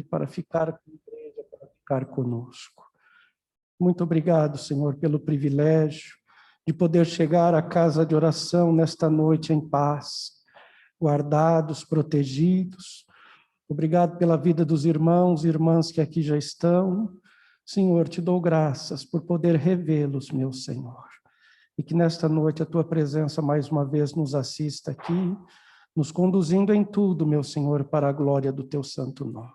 para ficar com a igreja, para ficar conosco. Muito obrigado, Senhor, pelo privilégio de poder chegar à casa de oração nesta noite em paz, guardados, protegidos. Obrigado pela vida dos irmãos e irmãs que aqui já estão. Senhor, te dou graças por poder revê-los, meu Senhor. E que nesta noite a tua presença mais uma vez nos assista aqui, nos conduzindo em tudo, meu Senhor, para a glória do teu santo nome.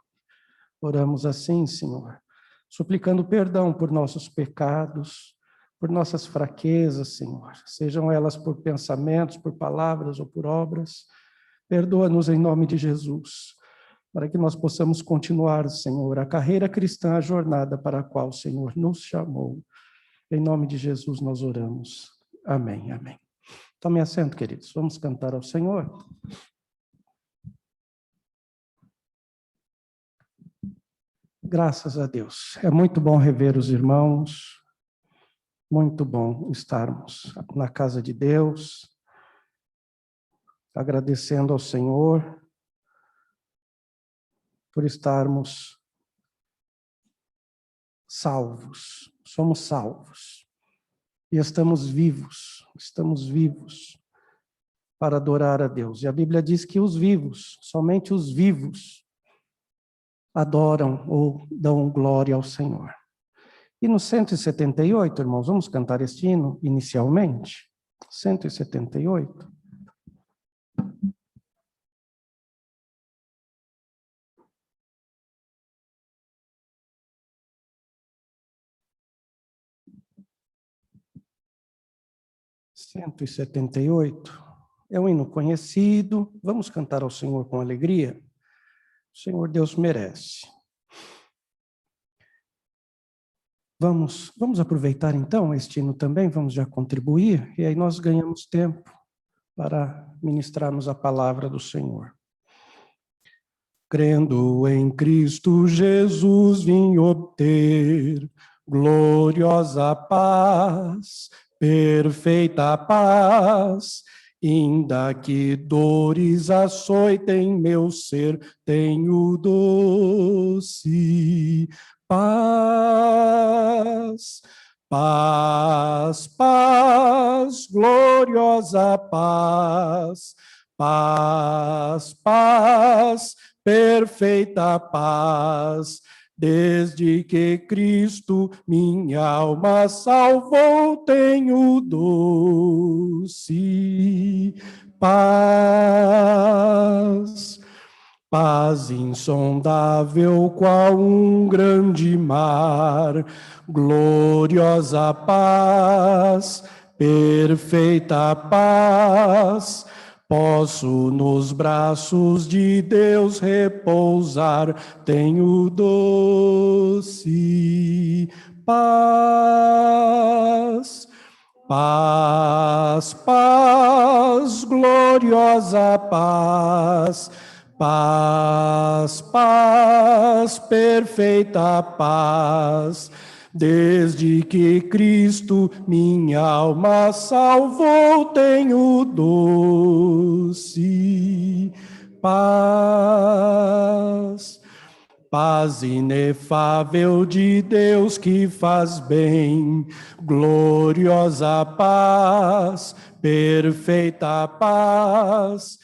Oramos assim, Senhor, suplicando perdão por nossos pecados, por nossas fraquezas, Senhor, sejam elas por pensamentos, por palavras ou por obras. Perdoa-nos em nome de Jesus, para que nós possamos continuar, Senhor, a carreira cristã, a jornada para a qual o Senhor nos chamou. Em nome de Jesus nós oramos. Amém, amém. Tome assento, queridos. Vamos cantar ao Senhor. Graças a Deus. É muito bom rever os irmãos. Muito bom estarmos na casa de Deus, agradecendo ao Senhor por estarmos salvos. Somos salvos. E estamos vivos para adorar a Deus. E a Bíblia diz que os vivos, somente os vivos, adoram ou dão glória ao Senhor. E no 178, irmãos, vamos cantar este hino inicialmente? 178. É um hino conhecido. Vamos cantar ao Senhor com alegria? O Senhor Deus merece. Vamos aproveitar então este hino também, vamos já contribuir, e aí nós ganhamos tempo para ministrarmos a palavra do Senhor. Crendo em Cristo Jesus vim obter gloriosa paz, perfeita paz, ainda que dores açoitem meu ser, tenho doce paz, paz, paz, gloriosa paz, paz, paz, perfeita paz, desde que Cristo minha alma salvou, tenho doce paz. Paz insondável qual um grande mar, gloriosa paz, perfeita paz, posso nos braços de Deus repousar, tenho doce paz. Paz, paz, gloriosa paz, paz, paz, perfeita paz, desde que Cristo minha alma salvou, tenho doce paz. Paz inefável de Deus que faz bem, gloriosa paz, perfeita paz,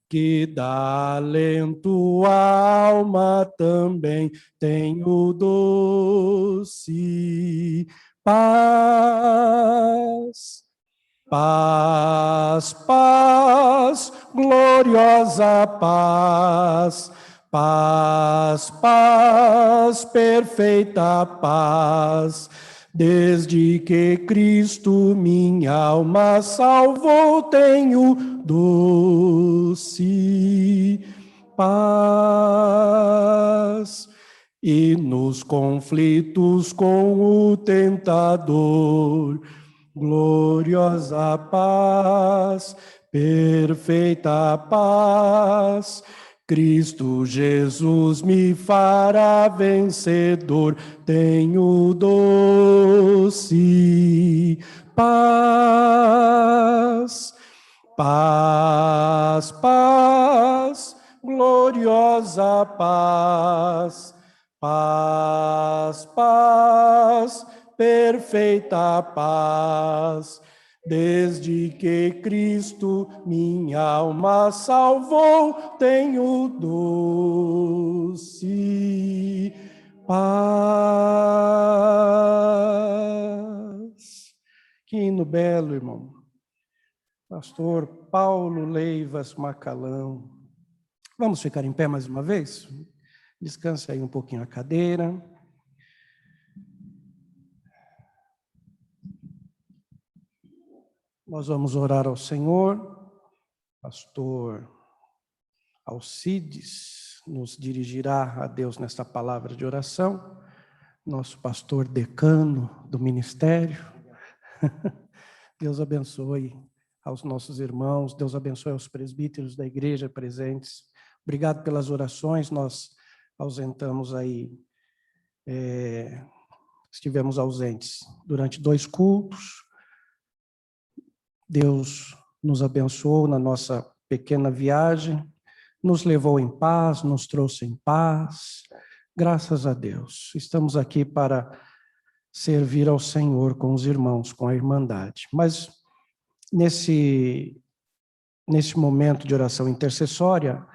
que dá alento à alma também, tenho doce paz. Paz, paz, gloriosa paz, paz, paz, perfeita paz, desde que Cristo minha alma salvou, tenho doce paz. E nos conflitos com o tentador, gloriosa paz, perfeita paz, Cristo Jesus me fará vencedor, tenho doce paz, paz, paz, gloriosa paz, paz, paz, perfeita paz, desde que Cristo minha alma salvou, tenho doce paz. Que hino belo, irmão. Pastor Paulo Leivas Macalão. Vamos ficar em pé mais uma vez? Descanse aí um pouquinho a cadeira. Nós vamos orar ao Senhor. Pastor Alcides nos dirigirá a Deus nesta palavra de oração. Nosso pastor decano do ministério. Deus abençoe aos nossos irmãos, Deus abençoe aos presbíteros da igreja presentes. Obrigado pelas orações, nós ausentamos aí, estivemos ausentes durante 2 cultos. Deus nos abençoou na nossa pequena viagem, nos levou em paz, nos trouxe em paz. Graças a Deus. Estamos aqui para servir ao Senhor com os irmãos, com a irmandade. Mas nesse momento de oração intercessória,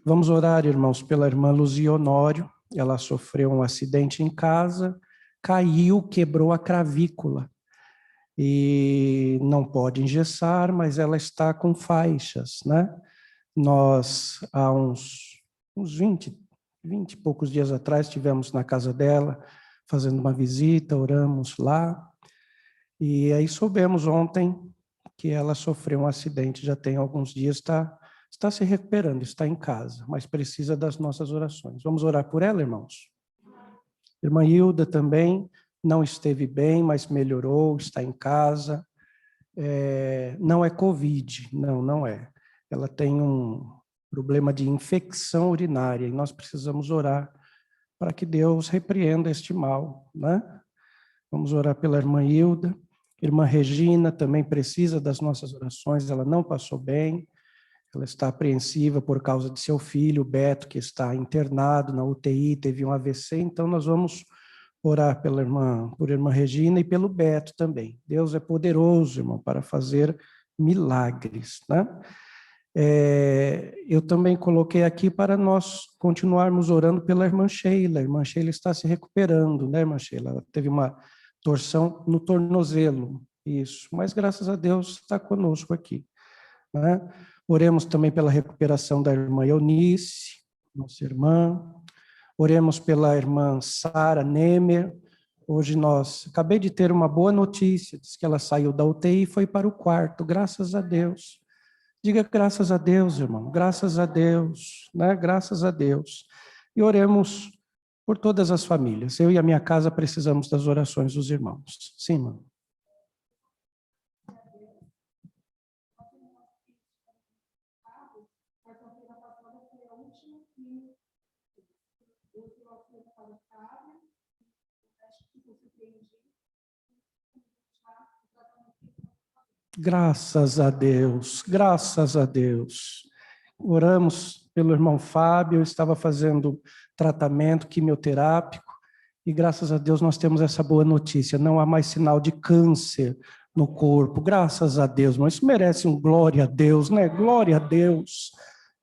vamos orar, irmãos, pela irmã Luzia Honório. Ela sofreu um acidente em casa, caiu, quebrou a clavícula. E não pode engessar, mas ela está com faixas, né? Nós, há uns 20 e poucos dias atrás, estivemos na casa dela, fazendo uma visita, oramos lá, e aí soubemos ontem que ela sofreu um acidente, já tem alguns dias, está se recuperando, está em casa, mas precisa das nossas orações. Vamos orar por ela, irmãos? Irmã Hilda também não esteve bem, mas melhorou, está em casa. Não é Covid, não é. Ela tem um problema de infecção urinária e nós precisamos orar para que Deus repreenda este mal, né? Vamos orar pela irmã Hilda. Irmã Regina também precisa das nossas orações, ela não passou bem, ela está apreensiva por causa de seu filho, Beto, que está internado na UTI, teve um AVC, então nós vamos orar por irmã Regina e pelo Beto também. Deus é poderoso, irmão, para fazer milagres, né? Eu também coloquei aqui para nós continuarmos orando pela irmã Sheila. A irmã Sheila está se recuperando, né, irmã Sheila? Ela teve uma torção no tornozelo, isso. Mas graças a Deus está conosco aqui, né? Oremos também pela recuperação da irmã Eunice, nossa irmã. Oremos pela irmã Sara Nemer. Hoje acabei de ter uma boa notícia, diz que ela saiu da UTI e foi para o quarto, graças a Deus. Diga graças a Deus, irmão, graças a Deus, né? Graças a Deus. E oremos por todas as famílias. Eu e a minha casa precisamos das orações dos irmãos. Sim, irmão. Graças a Deus, graças a Deus. Oramos pelo irmão Fábio, estava fazendo tratamento quimioterápico e graças a Deus nós temos essa boa notícia, não há mais sinal de câncer no corpo, graças a Deus, mas isso merece um glória a Deus, né? Glória a Deus.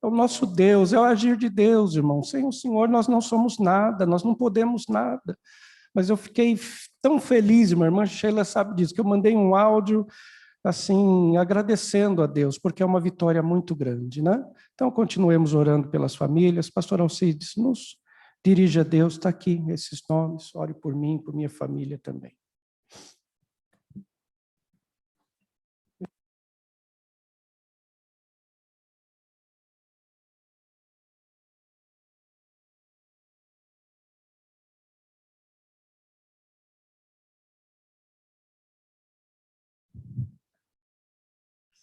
É o nosso Deus, é o agir de Deus, irmão. Sem o Senhor nós não somos nada, nós não podemos nada. Mas eu fiquei tão feliz, minha irmã Sheila sabe disso, que eu mandei um áudio assim, agradecendo a Deus, porque é uma vitória muito grande, né? Então, continuemos orando pelas famílias. Pastor Alcides, nos dirige a Deus, está aqui esses nomes, ore por mim, por minha família também.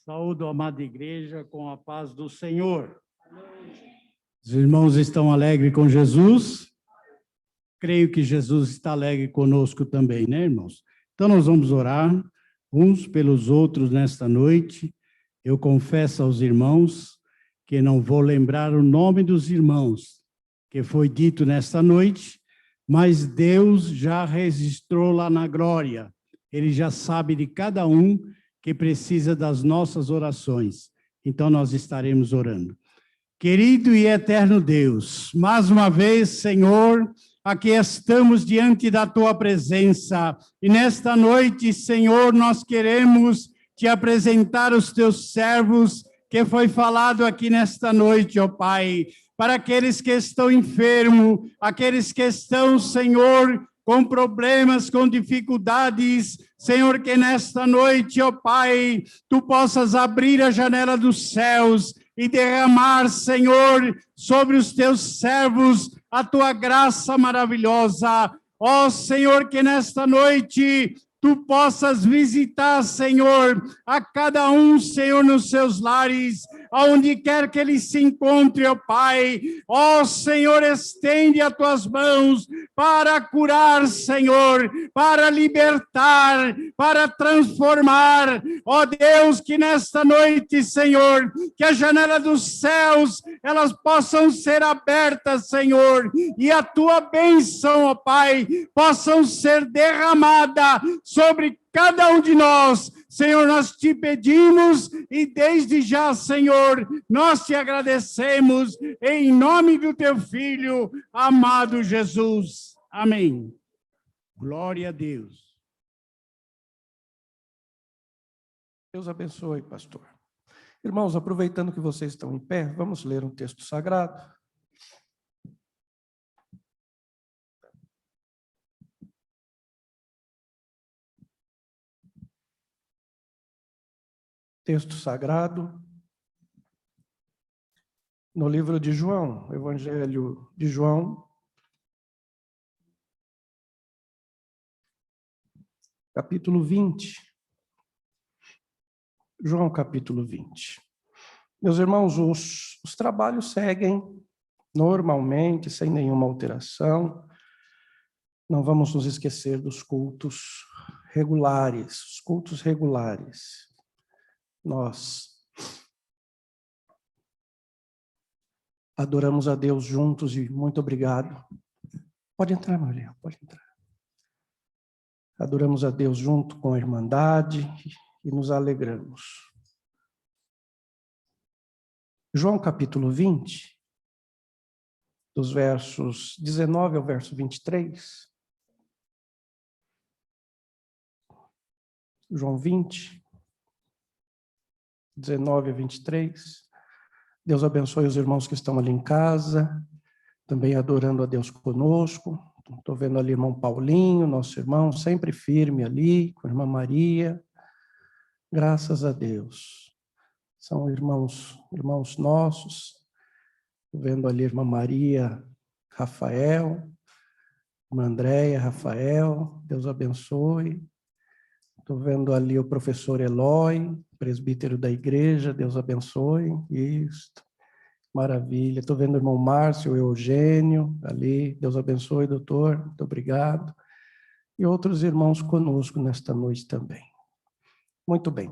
Saúdo a amada igreja com a paz do Senhor. Os irmãos estão alegres com Jesus? Creio que Jesus está alegre conosco também, né, irmãos? Então nós vamos orar uns pelos outros nesta noite. Eu confesso aos irmãos que não vou lembrar o nome dos irmãos que foi dito nesta noite, mas Deus já registrou lá na glória. Ele já sabe de cada um que precisa das nossas orações. Então, nós estaremos orando. Querido e eterno Deus, mais uma vez, Senhor, aqui estamos diante da Tua presença. E nesta noite, Senhor, nós queremos Te apresentar os Teus servos, que foi falado aqui nesta noite, ó Pai, para aqueles que estão enfermos, aqueles que estão, Senhor, com problemas, com dificuldades, Senhor, que nesta noite, ó Pai, Tu possas abrir a janela dos céus e derramar, Senhor, sobre os Teus servos a Tua graça maravilhosa. Ó Senhor, que nesta noite Tu possas visitar, Senhor, a cada um, Senhor, nos seus lares, aonde quer que ele se encontre, ó Pai. Ó Senhor, estende as Tuas mãos para curar, Senhor, para libertar, para transformar. Ó Deus, que nesta noite, Senhor, que a janela dos céus, elas possam ser abertas, Senhor, e a Tua bênção, ó Pai, possam ser derramada sobre cada um de nós. Senhor, nós Te pedimos e desde já, Senhor, nós Te agradecemos em nome do Teu Filho, amado Jesus. Amém. Glória a Deus. Deus abençoe, pastor. Irmãos, aproveitando que vocês estão em pé, vamos ler um texto sagrado. Texto sagrado no livro de João, Evangelho de João, capítulo 20. João, capítulo 20. Meus irmãos, os trabalhos seguem normalmente, sem nenhuma alteração. Não vamos nos esquecer dos cultos regulares, os cultos regulares. Nós adoramos a Deus juntos e muito obrigado. Pode entrar, Maria, pode entrar. Adoramos a Deus junto com a Irmandade e nos alegramos. João capítulo 20, dos versos 19 ao verso 23. João 20, 19 a 23. Deus abençoe os irmãos que estão ali em casa, também adorando a Deus conosco. Estou vendo ali o irmão Paulinho, nosso irmão, sempre firme ali, com a irmã Maria. Graças a Deus. São irmãos nossos. Estou vendo ali a irmã Maria, Rafael, irmã Andréia, Rafael, Deus abençoe. Estou vendo ali o professor Eloy, presbítero da igreja, Deus abençoe. Isso, maravilha. Estou vendo o irmão Márcio, o Eugênio, ali, Deus abençoe, doutor, muito obrigado. E outros irmãos conosco nesta noite também. Muito bem.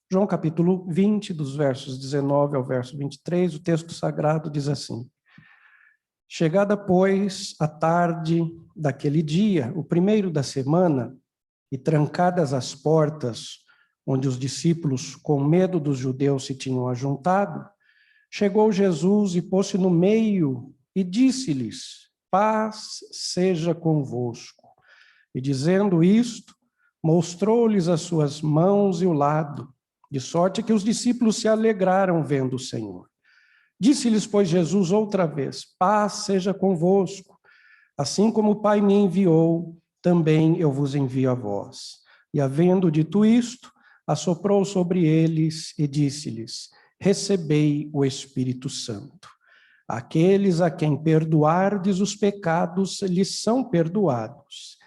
João capítulo 20, dos versos 19 ao verso 23, o texto sagrado diz assim: Chegada, pois, a tarde daquele dia, o primeiro da semana, e trancadas as portas, onde os discípulos, com medo dos judeus, se tinham ajuntado, chegou Jesus e pôs-se no meio e disse-lhes: Paz seja convosco. E dizendo isto, mostrou-lhes as suas mãos e o lado, de sorte que os discípulos se alegraram vendo o Senhor. Disse-lhes, pois, Jesus outra vez: Paz seja convosco. Assim como o Pai me enviou, também eu vos envio a vós. E havendo dito isto, assoprou sobre eles e disse-lhes: Recebei o Espírito Santo. Aqueles a quem perdoardes os pecados lhes são perdoados,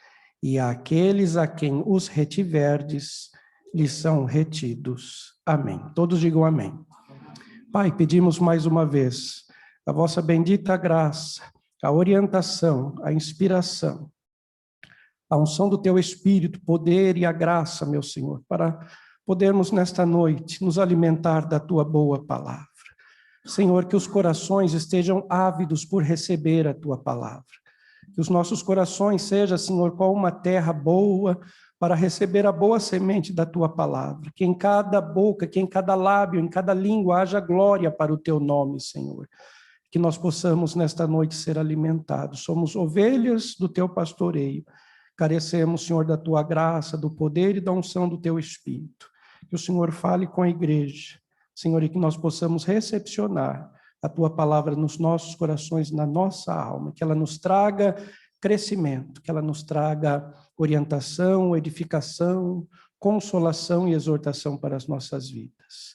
e aqueles a quem os retiverdes lhes são retidos. Amém. Todos digam amém. Pai, pedimos mais uma vez a vossa bendita graça, a orientação, a inspiração, a unção do Teu Espírito, poder e a graça, meu Senhor, para podermos nesta noite nos alimentar da Tua boa palavra. Senhor, que os corações estejam ávidos por receber a tua palavra. Que os nossos corações sejam, Senhor, como uma terra boa para receber a boa semente da tua palavra. Que em cada boca, que em cada lábio, em cada língua haja glória para o teu nome, Senhor. Que nós possamos nesta noite ser alimentados. Somos ovelhas do teu pastoreio. Carecemos, Senhor, da tua graça, do poder e da unção do teu Espírito. Que o Senhor fale com a igreja, Senhor, e que nós possamos recepcionar a tua palavra nos nossos corações, na nossa alma, que ela nos traga crescimento, que ela nos traga orientação, edificação, consolação e exortação para as nossas vidas.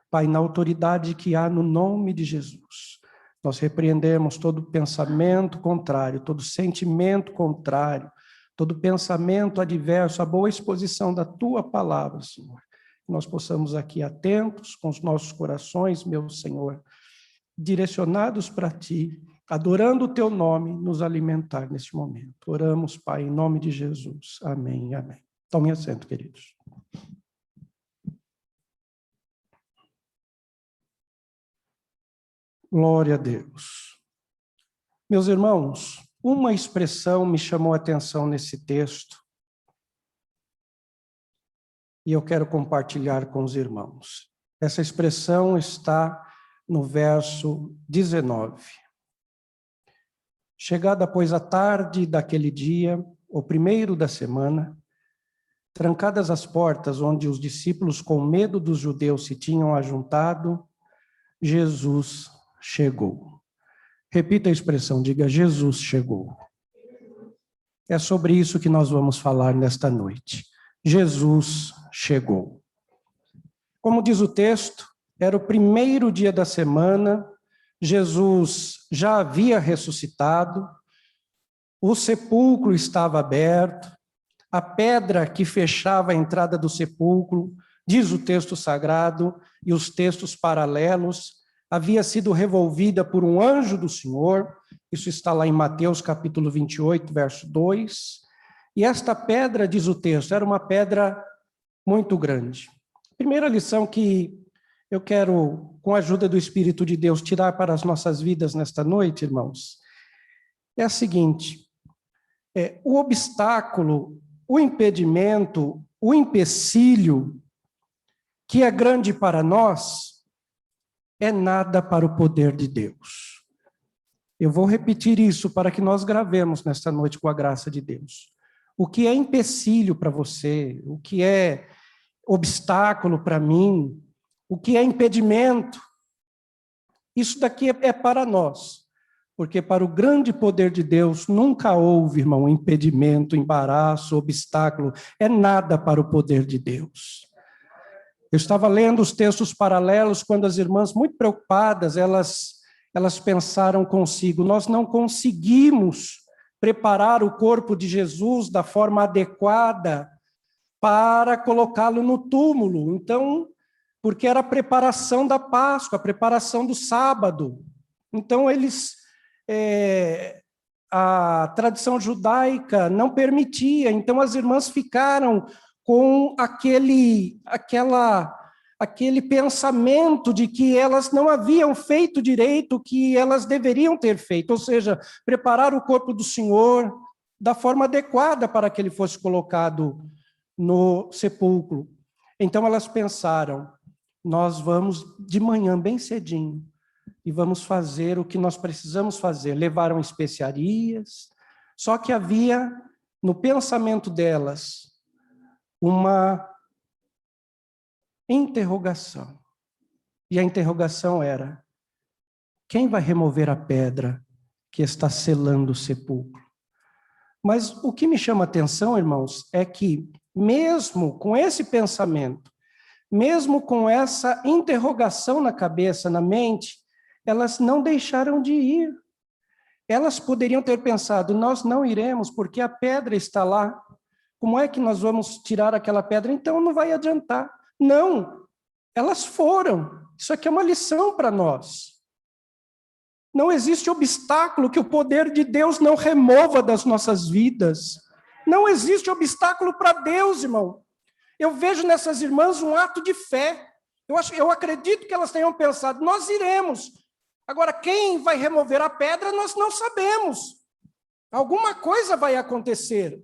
Pai, na autoridade que há no nome de Jesus, nós repreendemos todo pensamento contrário, todo sentimento contrário, todo pensamento adverso à boa exposição da tua palavra, Senhor. Que nós possamos aqui atentos com os nossos corações, meu Senhor, direcionados para ti, adorando o teu nome, nos alimentar neste momento. Oramos, Pai, em nome de Jesus. Amém, amém. Tome assento, queridos. Glória a Deus. Meus irmãos, uma expressão me chamou a atenção nesse texto e eu quero compartilhar com os irmãos. Essa expressão está no verso 19. Chegada, pois, a tarde daquele dia, o primeiro da semana, trancadas as portas onde os discípulos, com medo dos judeus, se tinham ajuntado, Jesus chegou. Repita a expressão, diga: Jesus chegou. É sobre isso que nós vamos falar nesta noite. Jesus chegou. Como diz o texto, era o primeiro dia da semana, Jesus já havia ressuscitado, o sepulcro estava aberto, a pedra que fechava a entrada do sepulcro, diz o texto sagrado e os textos paralelos, havia sido revolvida por um anjo do Senhor, isso está lá em Mateus capítulo 28, verso 2, e esta pedra, diz o texto, era uma pedra muito grande. Primeira lição que eu quero, com a ajuda do Espírito de Deus, tirar para as nossas vidas nesta noite, irmãos, é a seguinte: o obstáculo, o impedimento, o empecilho, que é grande para nós, é nada para o poder de Deus. Eu vou repetir isso para que nós gravemos nesta noite com a graça de Deus. O que é empecilho para você, o que é obstáculo para mim, o que é impedimento, isso daqui é para nós, porque para o grande poder de Deus nunca houve, irmão, impedimento, embaraço, obstáculo, é nada para o poder de Deus. Eu estava lendo os textos paralelos quando as irmãs, muito preocupadas, elas pensaram consigo: nós não conseguimos preparar o corpo de Jesus da forma adequada para colocá-lo no túmulo. Então, porque era a preparação da Páscoa, a preparação do sábado. Então, a tradição judaica não permitia. Então, as irmãs ficaram com aquele pensamento de que elas não haviam feito direito o que elas deveriam ter feito, ou seja, preparar o corpo do Senhor da forma adequada para que ele fosse colocado no sepulcro. Então elas pensaram: nós vamos de manhã bem cedinho e vamos fazer o que nós precisamos fazer. Levaram especiarias, só que havia no pensamento delas uma interrogação. E a interrogação era: quem vai remover a pedra que está selando o sepulcro? Mas o que me chama a atenção, irmãos, é que mesmo com esse pensamento, mesmo com essa interrogação na cabeça, na mente, elas não deixaram de ir. Elas poderiam ter pensado: nós não iremos porque a pedra está lá. Como é que nós vamos tirar aquela pedra? Então não vai adiantar. Não, elas foram. Isso aqui é uma lição para nós. Não existe obstáculo que o poder de Deus não remova das nossas vidas. Não existe obstáculo para Deus, irmão. Eu vejo nessas irmãs um ato de fé. Eu acredito que elas tenham pensado, nós iremos. Agora, quem vai remover a pedra, nós não sabemos. Alguma coisa vai acontecer.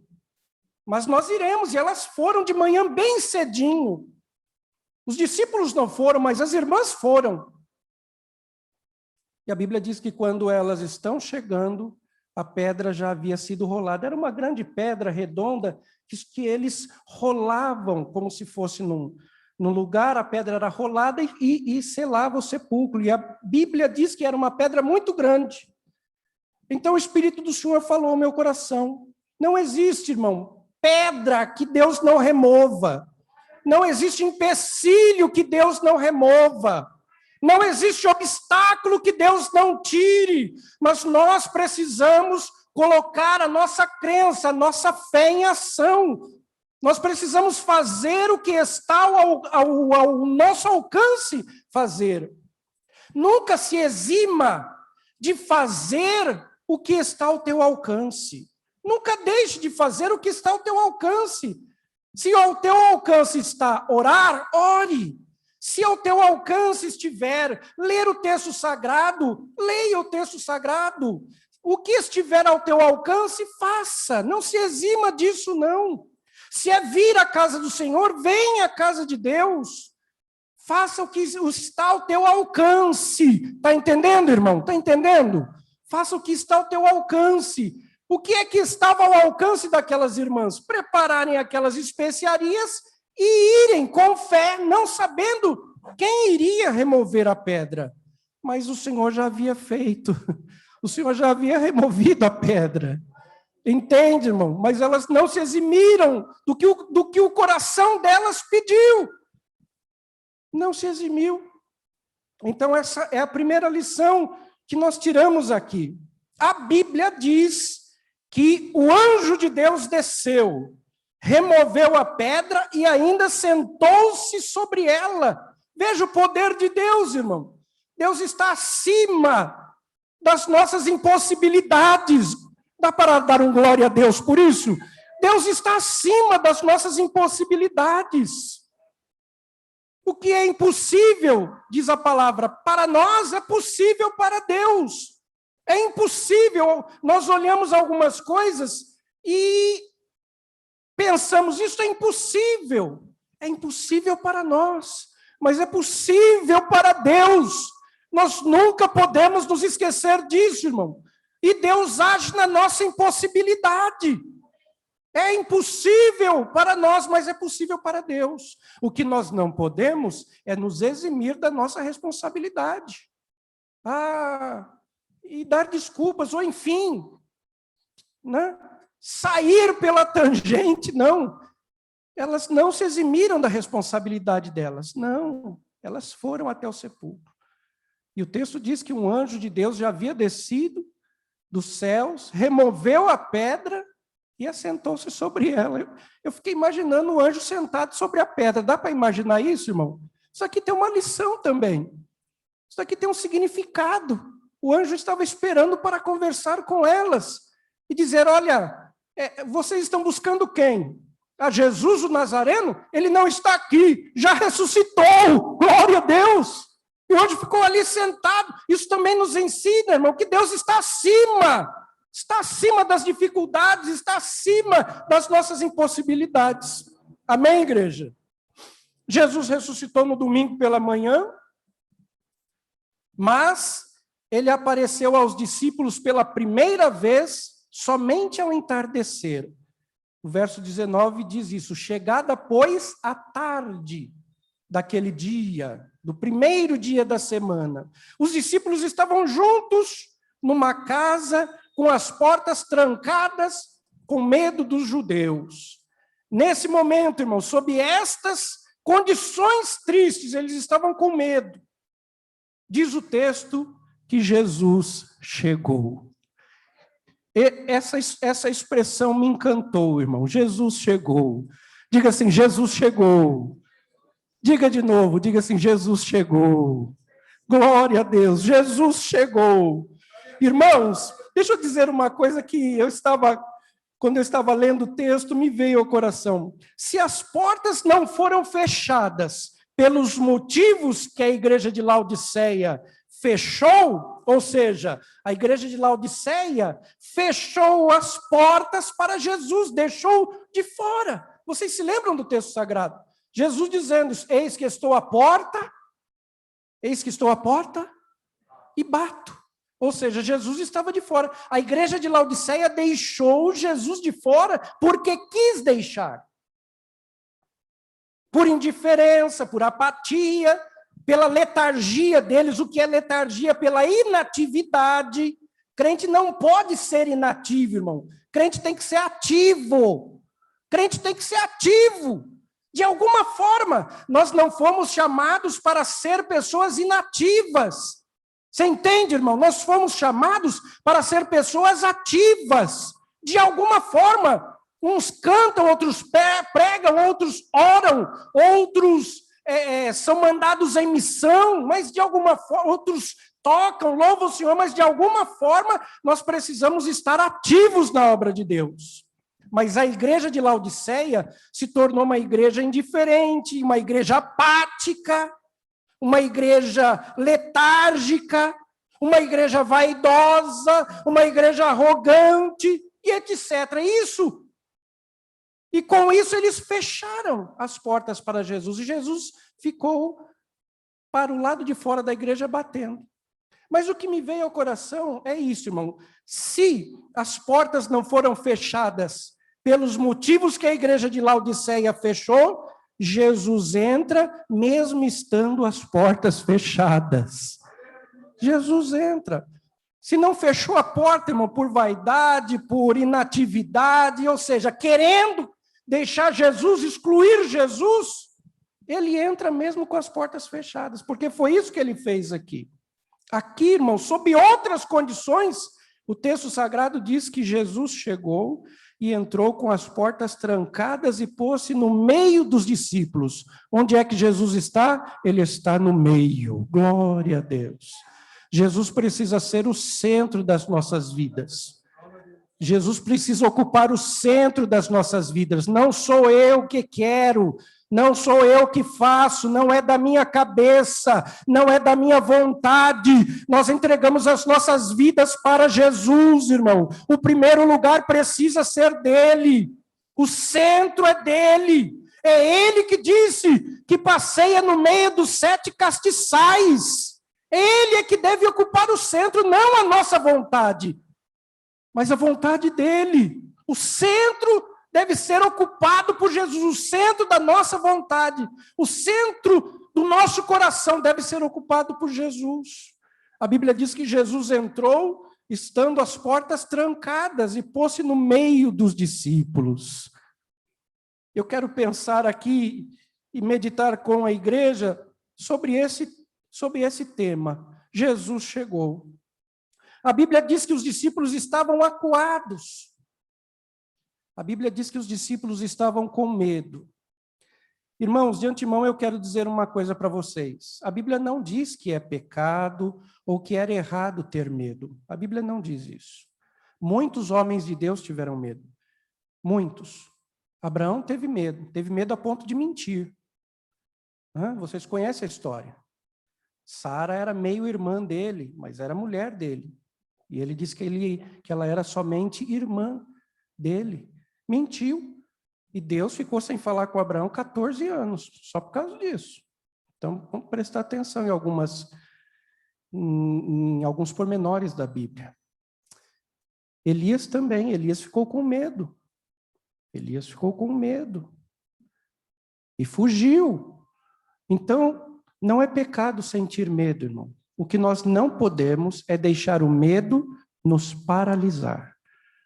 Mas nós iremos, e elas foram de manhã bem cedinho. Os discípulos não foram, mas as irmãs foram. E a Bíblia diz que quando elas estão chegando, a pedra já havia sido rolada. Era uma grande pedra redonda que eles rolavam como se fosse num lugar, a pedra era rolada e selava o sepulcro. E a Bíblia diz que era uma pedra muito grande. Então o Espírito do Senhor falou ao meu coração: não existe, irmão, pedra que Deus não remova. Não existe empecilho que Deus não remova. Não existe obstáculo que Deus não tire. Mas nós precisamos colocar a nossa crença, a nossa fé em ação. Nós precisamos fazer o que está ao nosso alcance fazer. Nunca se exima de fazer o que está ao teu alcance. Nunca deixe de fazer o que está ao teu alcance. Se ao teu alcance está orar, ore. Se ao teu alcance estiver ler o texto sagrado, leia o texto sagrado. O que estiver ao teu alcance, faça. Não se exima disso, não. Se é vir à casa do Senhor, venha à casa de Deus. Faça o que está ao teu alcance. Está entendendo, irmão? Está entendendo? Faça o que está ao teu alcance. O que é que estava ao alcance daquelas irmãs? Prepararem aquelas especiarias e irem com fé, não sabendo quem iria remover a pedra. Mas o Senhor já havia feito. O Senhor já havia removido a pedra. Entende, irmão? Mas elas não se eximiram do que o coração delas pediu. Não se eximiu. Então, essa é a primeira lição que nós tiramos aqui. A Bíblia diz que o anjo de Deus desceu, removeu a pedra e ainda sentou-se sobre ela. Veja o poder de Deus, irmão. Deus está acima das nossas impossibilidades. Dá para dar um glória a Deus por isso? Deus está acima das nossas impossibilidades. O que é impossível, diz a palavra, para nós é possível para Deus. É impossível. Nós olhamos algumas coisas e pensamos, isso é impossível. É impossível para nós, mas é possível para Deus. Nós nunca podemos nos esquecer disso, irmão. E Deus age na nossa impossibilidade. É impossível para nós, mas é possível para Deus. O que nós não podemos é nos eximir da nossa responsabilidade. E dar desculpas, ou enfim, né? Sair pela tangente, não. Elas não se eximiram da responsabilidade delas, não. Elas foram até o sepulcro. E o texto diz que um anjo de Deus já havia descido dos céus, removeu a pedra e assentou-se sobre ela. Eu fiquei imaginando o anjo sentado sobre a pedra. Dá para imaginar isso, irmão? Isso aqui tem uma lição também. Isso aqui tem um significado. O anjo estava esperando para conversar com elas e dizer, olha, vocês estão buscando quem? A Jesus o Nazareno? Ele não está aqui, já ressuscitou, glória a Deus. E hoje ficou ali sentado. Isso também nos ensina, irmão, que Deus está acima das dificuldades, está acima das nossas impossibilidades. Amém, igreja? Jesus ressuscitou no domingo pela manhã, mas ele apareceu aos discípulos pela primeira vez somente ao entardecer. O verso 19 diz isso, chegada, pois, a tarde daquele dia, do primeiro dia da semana. Os discípulos estavam juntos numa casa com as portas trancadas, com medo dos judeus. Nesse momento, irmão, sob estas condições tristes, eles estavam com medo. Diz o texto que Jesus chegou. E essa expressão me encantou, irmão. Jesus chegou. Diga assim, Jesus chegou. Diga de novo, diga assim, Jesus chegou. Glória a Deus, Jesus chegou. Irmãos, deixa eu dizer uma coisa que quando eu estava lendo o texto, me veio ao coração. Se as portas não foram fechadas pelos motivos que a igreja de Laodiceia fechou, ou seja, a igreja de Laodiceia fechou as portas para Jesus, deixou de fora. Vocês se lembram do texto sagrado? Jesus dizendo: eis que estou à porta e bato. Ou seja, Jesus estava de fora. A igreja de Laodiceia deixou Jesus de fora porque quis deixar. Por indiferença, por apatia, pela letargia deles. O que é letargia? Pela inatividade. Crente não pode ser inativo, irmão. Crente tem que ser ativo. Crente tem que ser ativo. De alguma forma, nós não fomos chamados para ser pessoas inativas. Você entende, irmão? Nós fomos chamados para ser pessoas ativas. De alguma forma, uns cantam, outros pregam, outros oram, outros são mandados em missão, mas de alguma forma, outros tocam, louvam o Senhor, mas de alguma forma nós precisamos estar ativos na obra de Deus. Mas a igreja de Laodiceia se tornou uma igreja indiferente, uma igreja apática, uma igreja letárgica, uma igreja vaidosa, uma igreja arrogante, e etc. Isso. E com isso eles fecharam as portas para Jesus, e Jesus ficou para o lado de fora da igreja batendo. Mas o que me veio ao coração é isso, irmão. Se as portas não foram fechadas pelos motivos que a igreja de Laodiceia fechou, Jesus entra, mesmo estando as portas fechadas. Jesus entra. Se não fechou a porta, irmão, por vaidade, por inatividade, ou seja, querendo deixar Jesus, excluir Jesus, ele entra mesmo com as portas fechadas, porque foi isso que ele fez aqui. Aqui, irmão, sob outras condições, o texto sagrado diz que Jesus chegou e entrou com as portas trancadas e pôs-se no meio dos discípulos. Onde é que Jesus está? Ele está no meio. Glória a Deus. Jesus precisa ser o centro das nossas vidas. Jesus precisa ocupar o centro das nossas vidas. Não sou eu que quero, não sou eu que faço, não é da minha cabeça, não é da minha vontade. Nós entregamos as nossas vidas para Jesus, irmão. O primeiro lugar precisa ser dele. O centro é dele. É ele que disse que passeia no meio dos 7 castiçais. Ele é que deve ocupar o centro, não a nossa vontade, mas a vontade dele. O centro deve ser ocupado por Jesus, o centro da nossa vontade, o centro do nosso coração deve ser ocupado por Jesus. A Bíblia diz que Jesus entrou, estando as portas trancadas, e pôs-se no meio dos discípulos. Eu quero pensar aqui e meditar com a igreja sobre esse tema. Jesus chegou. A Bíblia diz que os discípulos estavam acuados. A Bíblia diz que os discípulos estavam com medo. Irmãos, de antemão eu quero dizer uma coisa para vocês. A Bíblia não diz que é pecado ou que era errado ter medo. A Bíblia não diz isso. Muitos homens de Deus tiveram medo. Muitos. Abraão teve medo a ponto de mentir. Vocês conhecem a história. Sara era meio irmã dele, mas era mulher dele. E ele disse que ela era somente irmã dele. Mentiu. E Deus ficou sem falar com Abraão 14 anos, só por causa disso. Então, vamos prestar atenção em alguns pormenores da Bíblia. Elias também, Elias ficou com medo. Elias ficou com medo. E fugiu. Então, não é pecado sentir medo, irmão. O que nós não podemos é deixar o medo nos paralisar.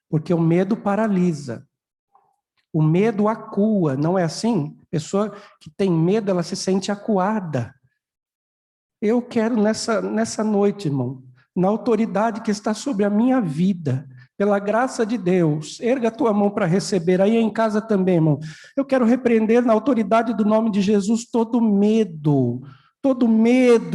Porque o medo paralisa. O medo acua, não é assim? A pessoa que tem medo, ela se sente acuada. Eu quero nessa noite, irmão, na autoridade que está sobre a minha vida, pela graça de Deus, erga a tua mão para receber, aí em casa também, irmão. Eu quero repreender na autoridade do nome de Jesus todo medo,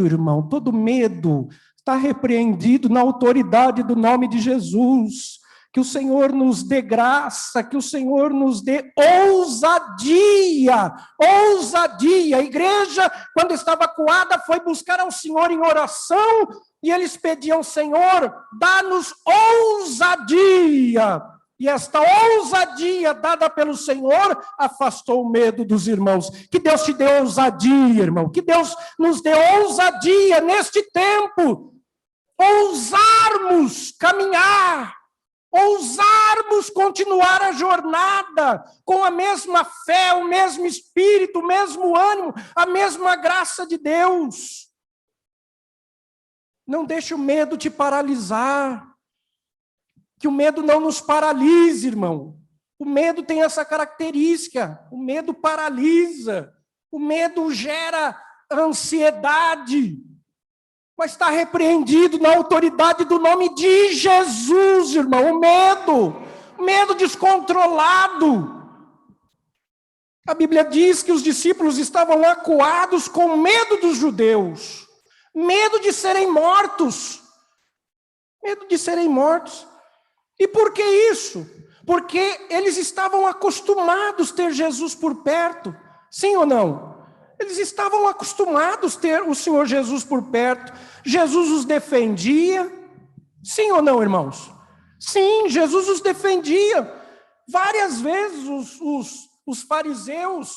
irmão, todo medo está repreendido na autoridade do nome de Jesus. Que o Senhor nos dê graça, que o Senhor nos dê ousadia, ousadia. A igreja, quando estava acuada, foi buscar ao Senhor em oração, e eles pediam, Senhor, dá-nos ousadia. E esta ousadia dada pelo Senhor afastou o medo dos irmãos. Que Deus te dê ousadia, irmão. Que Deus nos dê ousadia neste tempo. Ousarmos caminhar. Ousarmos continuar a jornada com a mesma fé, o mesmo espírito, o mesmo ânimo, a mesma graça de Deus. Não deixe o medo te paralisar. Que o medo não nos paralise, irmão. O medo tem essa característica. O medo paralisa. O medo gera ansiedade. Mas está repreendido na autoridade do nome de Jesus, irmão. O medo descontrolado. A Bíblia diz que os discípulos estavam acuados com medo dos judeus. Medo de serem mortos. Medo de serem mortos. E por que isso? Porque eles estavam acostumados a ter Jesus por perto. Sim ou não? Eles estavam acostumados a ter o Senhor Jesus por perto. Jesus os defendia. Sim ou não, irmãos? Sim, Jesus os defendia. Várias vezes os fariseus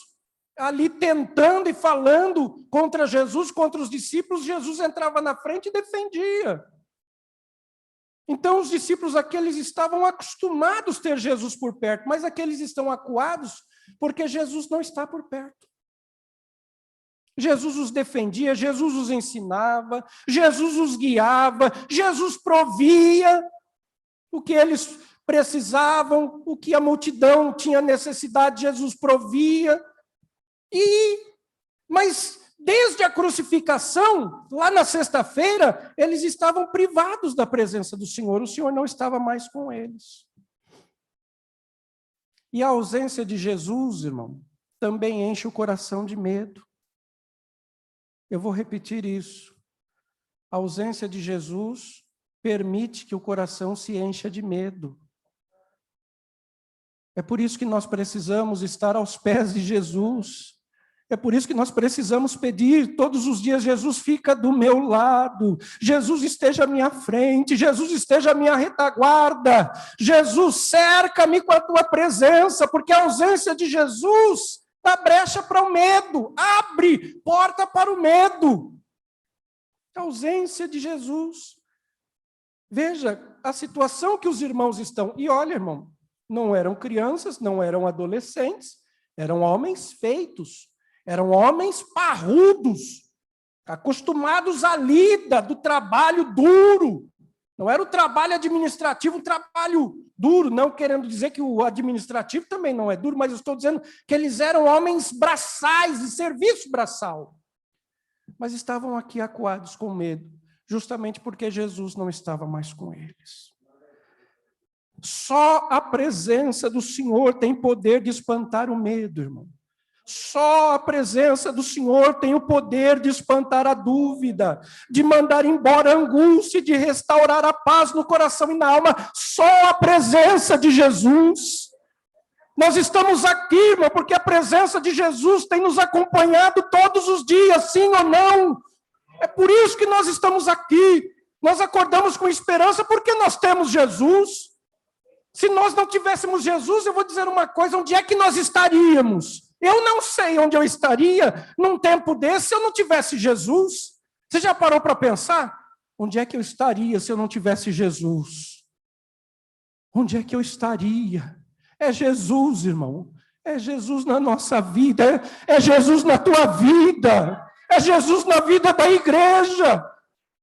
ali tentando e falando contra Jesus, contra os discípulos, Jesus entrava na frente e defendia. Então os discípulos aqueles estavam acostumados a ter Jesus por perto, mas aqueles estão acuados porque Jesus não está por perto. Jesus os defendia, Jesus os ensinava, Jesus os guiava, Jesus provia o que eles precisavam, o que a multidão tinha necessidade, Jesus provia. Mas desde a crucificação, lá na sexta-feira, eles estavam privados da presença do Senhor, o Senhor não estava mais com eles. E a ausência de Jesus, irmão, também enche o coração de medo. Eu vou repetir isso. A ausência de Jesus permite que o coração se encha de medo. É por isso que nós precisamos estar aos pés de Jesus. É por isso que nós precisamos pedir todos os dias, Jesus fica do meu lado, Jesus esteja à minha frente, Jesus esteja à minha retaguarda, Jesus cerca-me com a tua presença, porque a ausência de Jesus dá brecha para o medo, abre porta para o medo. A ausência de Jesus. Veja a situação que os irmãos estão, e olha, irmão, não eram crianças, não eram adolescentes, eram homens feitos, eram homens parrudos, acostumados à lida do trabalho duro. Não era o trabalho administrativo, um trabalho duro, não querendo dizer que o administrativo também não é duro, mas eu estou dizendo que eles eram homens braçais, de serviço braçal. Mas estavam aqui acuados com medo, justamente porque Jesus não estava mais com eles. Só a presença do Senhor tem poder de espantar o medo, irmão. Só a presença do Senhor tem o poder de espantar a dúvida, de mandar embora a angústia, de restaurar a paz no coração e na alma. Só a presença de Jesus. Nós estamos aqui, irmão, porque a presença de Jesus tem nos acompanhado todos os dias, sim ou não? É por isso que nós estamos aqui. Nós acordamos com esperança porque nós temos Jesus. Se nós não tivéssemos Jesus, eu vou dizer uma coisa, onde é que nós estaríamos? Eu não sei onde eu estaria num tempo desse se eu não tivesse Jesus. Você já parou para pensar? Onde é que eu estaria se eu não tivesse Jesus? Onde é que eu estaria? É Jesus, irmão. É Jesus na nossa vida. É Jesus na tua vida. É Jesus na vida da igreja.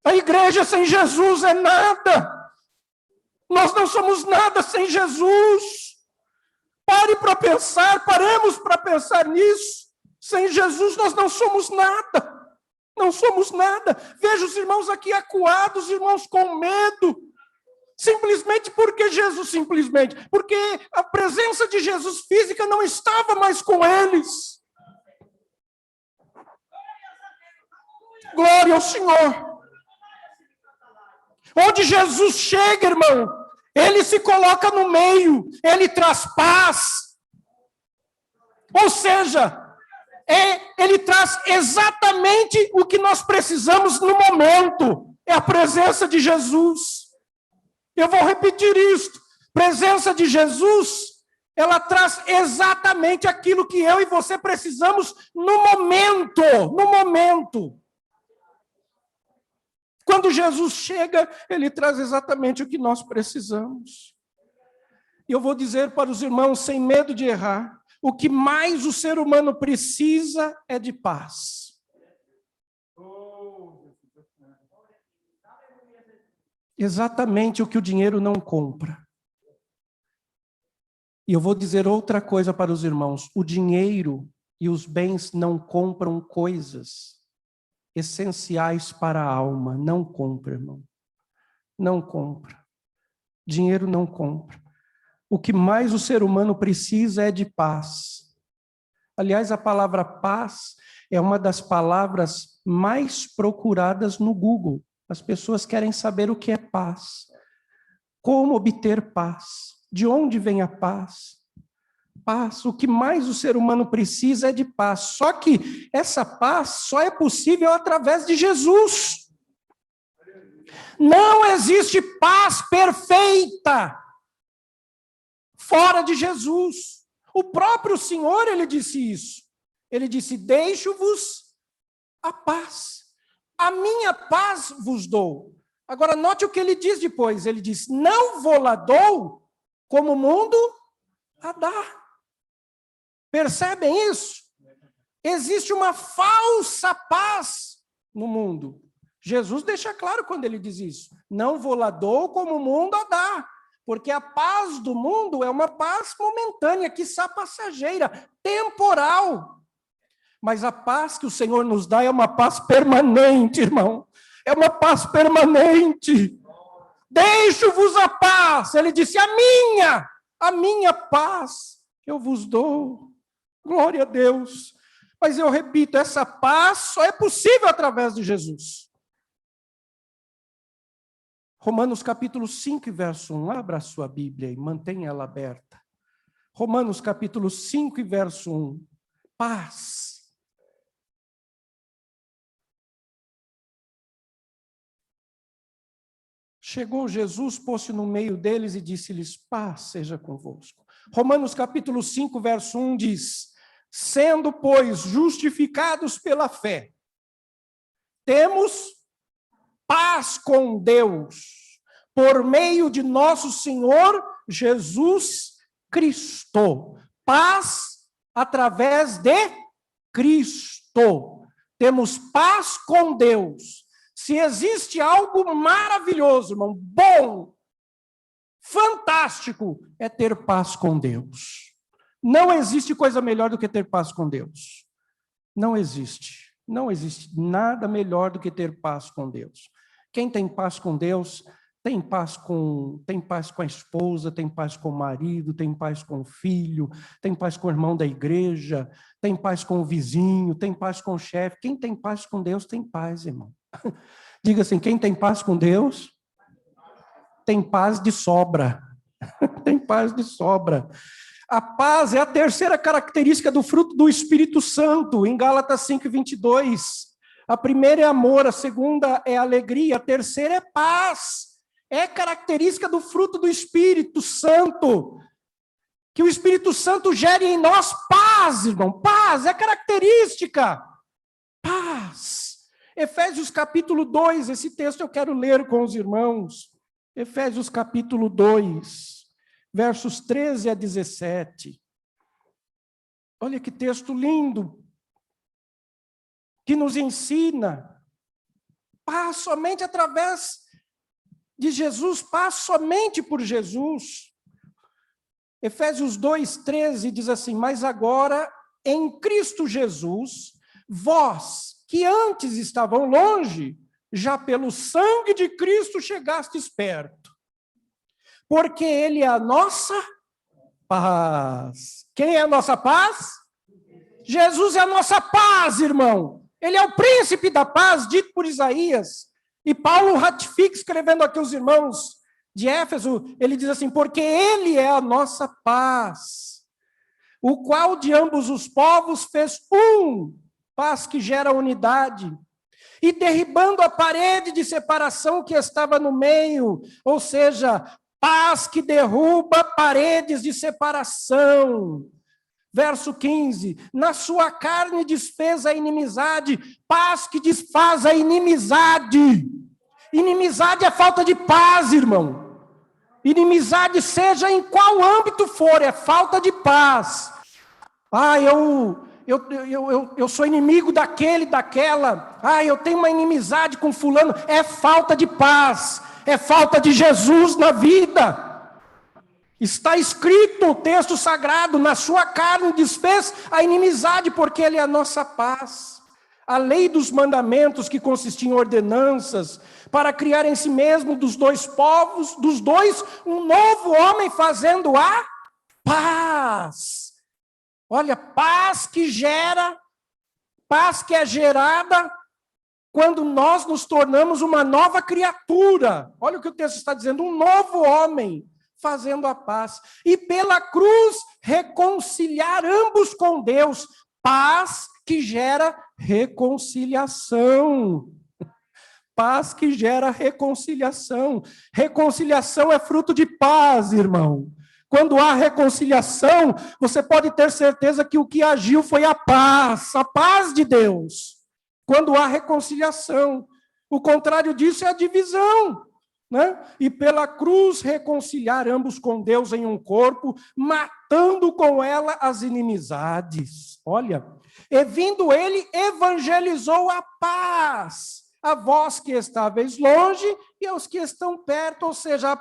A igreja sem Jesus é nada. Nós não somos nada sem Jesus. Pare para pensar, paremos para pensar nisso. Sem Jesus nós não somos nada. Não somos nada. Veja os irmãos aqui acuados, irmãos com medo. Simplesmente porque porque a presença de Jesus física não estava mais com eles. Glória ao Senhor. Onde Jesus chega, irmão, Ele se coloca no meio, ele traz paz. Ou seja, ele traz exatamente o que nós precisamos no momento. É a presença de Jesus. Eu vou repetir isto. Presença de Jesus, ela traz exatamente aquilo que eu e você precisamos no momento. No momento. Quando Jesus chega, ele traz exatamente o que nós precisamos. E eu vou dizer para os irmãos, sem medo de errar, o que mais o ser humano precisa é de paz. Exatamente o que o dinheiro não compra. E eu vou dizer outra coisa para os irmãos, o dinheiro e os bens não compram coisas essenciais para a alma. Não compra, irmão. Não compra. Dinheiro não compra. O que mais o ser humano precisa é de paz. Aliás, a palavra paz é uma das palavras mais procuradas no Google. As pessoas querem saber o que é paz. Como obter paz? De onde vem a paz? Paz. O que mais o ser humano precisa é de paz. Só que essa paz só é possível através de Jesus. Não existe paz perfeita fora de Jesus. O próprio Senhor, ele disse isso. Ele disse, deixo-vos a paz. A minha paz vos dou. Agora, note o que ele diz depois. Ele diz, não vou-la dou como o mundo a dá. Percebem isso? Existe uma falsa paz no mundo. Jesus deixa claro quando ele diz isso. Não vou-la dou como o mundo a dá. Porque a paz do mundo é uma paz momentânea, quiçá passageira, temporal. Mas a paz que o Senhor nos dá é uma paz permanente, irmão. É uma paz permanente. Deixo-vos a paz. Ele disse, a minha paz eu vos dou. Glória a Deus. Mas eu repito, essa paz só é possível através de Jesus. Romanos capítulo 5, verso 1. Abra a sua Bíblia e mantenha ela aberta. Romanos capítulo 5, verso 1. Paz. Chegou Jesus, pôs-se no meio deles e disse-lhes, paz seja convosco. Romanos capítulo 5, verso 1 diz, sendo, pois, justificados pela fé, temos paz com Deus, por meio de nosso Senhor Jesus Cristo. Paz através de Cristo. Temos paz com Deus. Se existe algo maravilhoso, irmão, bom, fantástico, é ter paz com Deus. Não existe coisa melhor do que ter paz com Deus. Não existe. Não existe nada melhor do que ter paz com Deus. Quem tem paz com Deus, tem paz com a esposa, tem paz com o marido, tem paz com o filho, tem paz com o irmão da igreja, tem paz com o vizinho, tem paz com o chefe. Quem tem paz com Deus tem paz, irmão. Diga assim, quem tem paz com Deus, tem paz de sobra. Tem paz de sobra. A paz é a terceira característica do fruto do Espírito Santo, em Gálatas 5:22. A primeira é amor, a segunda é alegria, a terceira é paz. É característica do fruto do Espírito Santo. Que o Espírito Santo gere em nós paz, irmão. Paz é característica. Paz. Efésios capítulo 2, esse texto eu quero ler com os irmãos. Efésios capítulo 2, versos 13 a 17. Olha que texto lindo, que nos ensina paz somente através de Jesus, paz somente por Jesus. Efésios 2, 13 diz assim, mas agora, em Cristo Jesus, vós, que antes estavam longe, já pelo sangue de Cristo chegastes perto. Porque Ele é a nossa paz. Quem é a nossa paz? Jesus é a nossa paz, irmão. Ele é o príncipe da paz, dito por Isaías. E Paulo ratifica, escrevendo aqui aos irmãos, de Éfeso, ele diz assim, porque ele é a nossa paz, o qual de ambos os povos fez paz que gera unidade, e derribando a parede de separação que estava no meio, ou seja, paz que derruba paredes de separação. Verso 15, na sua carne desfez a inimizade, paz que desfaz a inimizade. Inimizade é falta de paz, irmão. Inimizade, seja em qual âmbito for, é falta de paz. Eu sou inimigo daquele, daquela. Eu tenho uma inimizade com fulano. É falta de paz, é falta de Jesus na vida. Está escrito no texto sagrado, na sua carne desfez a inimizade, porque ele é a nossa paz. A lei dos mandamentos, que consistia em ordenanças, para criar em si mesmo dos dois povos, dos dois, um novo homem fazendo a paz. Olha, paz que é gerada quando nós nos tornamos uma nova criatura. Olha o que o texto está dizendo, um novo homem fazendo a paz. E pela cruz reconciliar ambos com Deus. Paz que gera reconciliação. Paz que gera reconciliação. Reconciliação é fruto de paz, irmão. Quando há reconciliação, você pode ter certeza que o que agiu foi a paz de Deus. Quando há reconciliação. O contrário disso é a divisão. Né? E pela cruz reconciliar ambos com Deus em um corpo, matando com ela as inimizades. Olha, e vindo ele, evangelizou a paz, a vós que estáveis longe e aos que estão perto, ou seja, a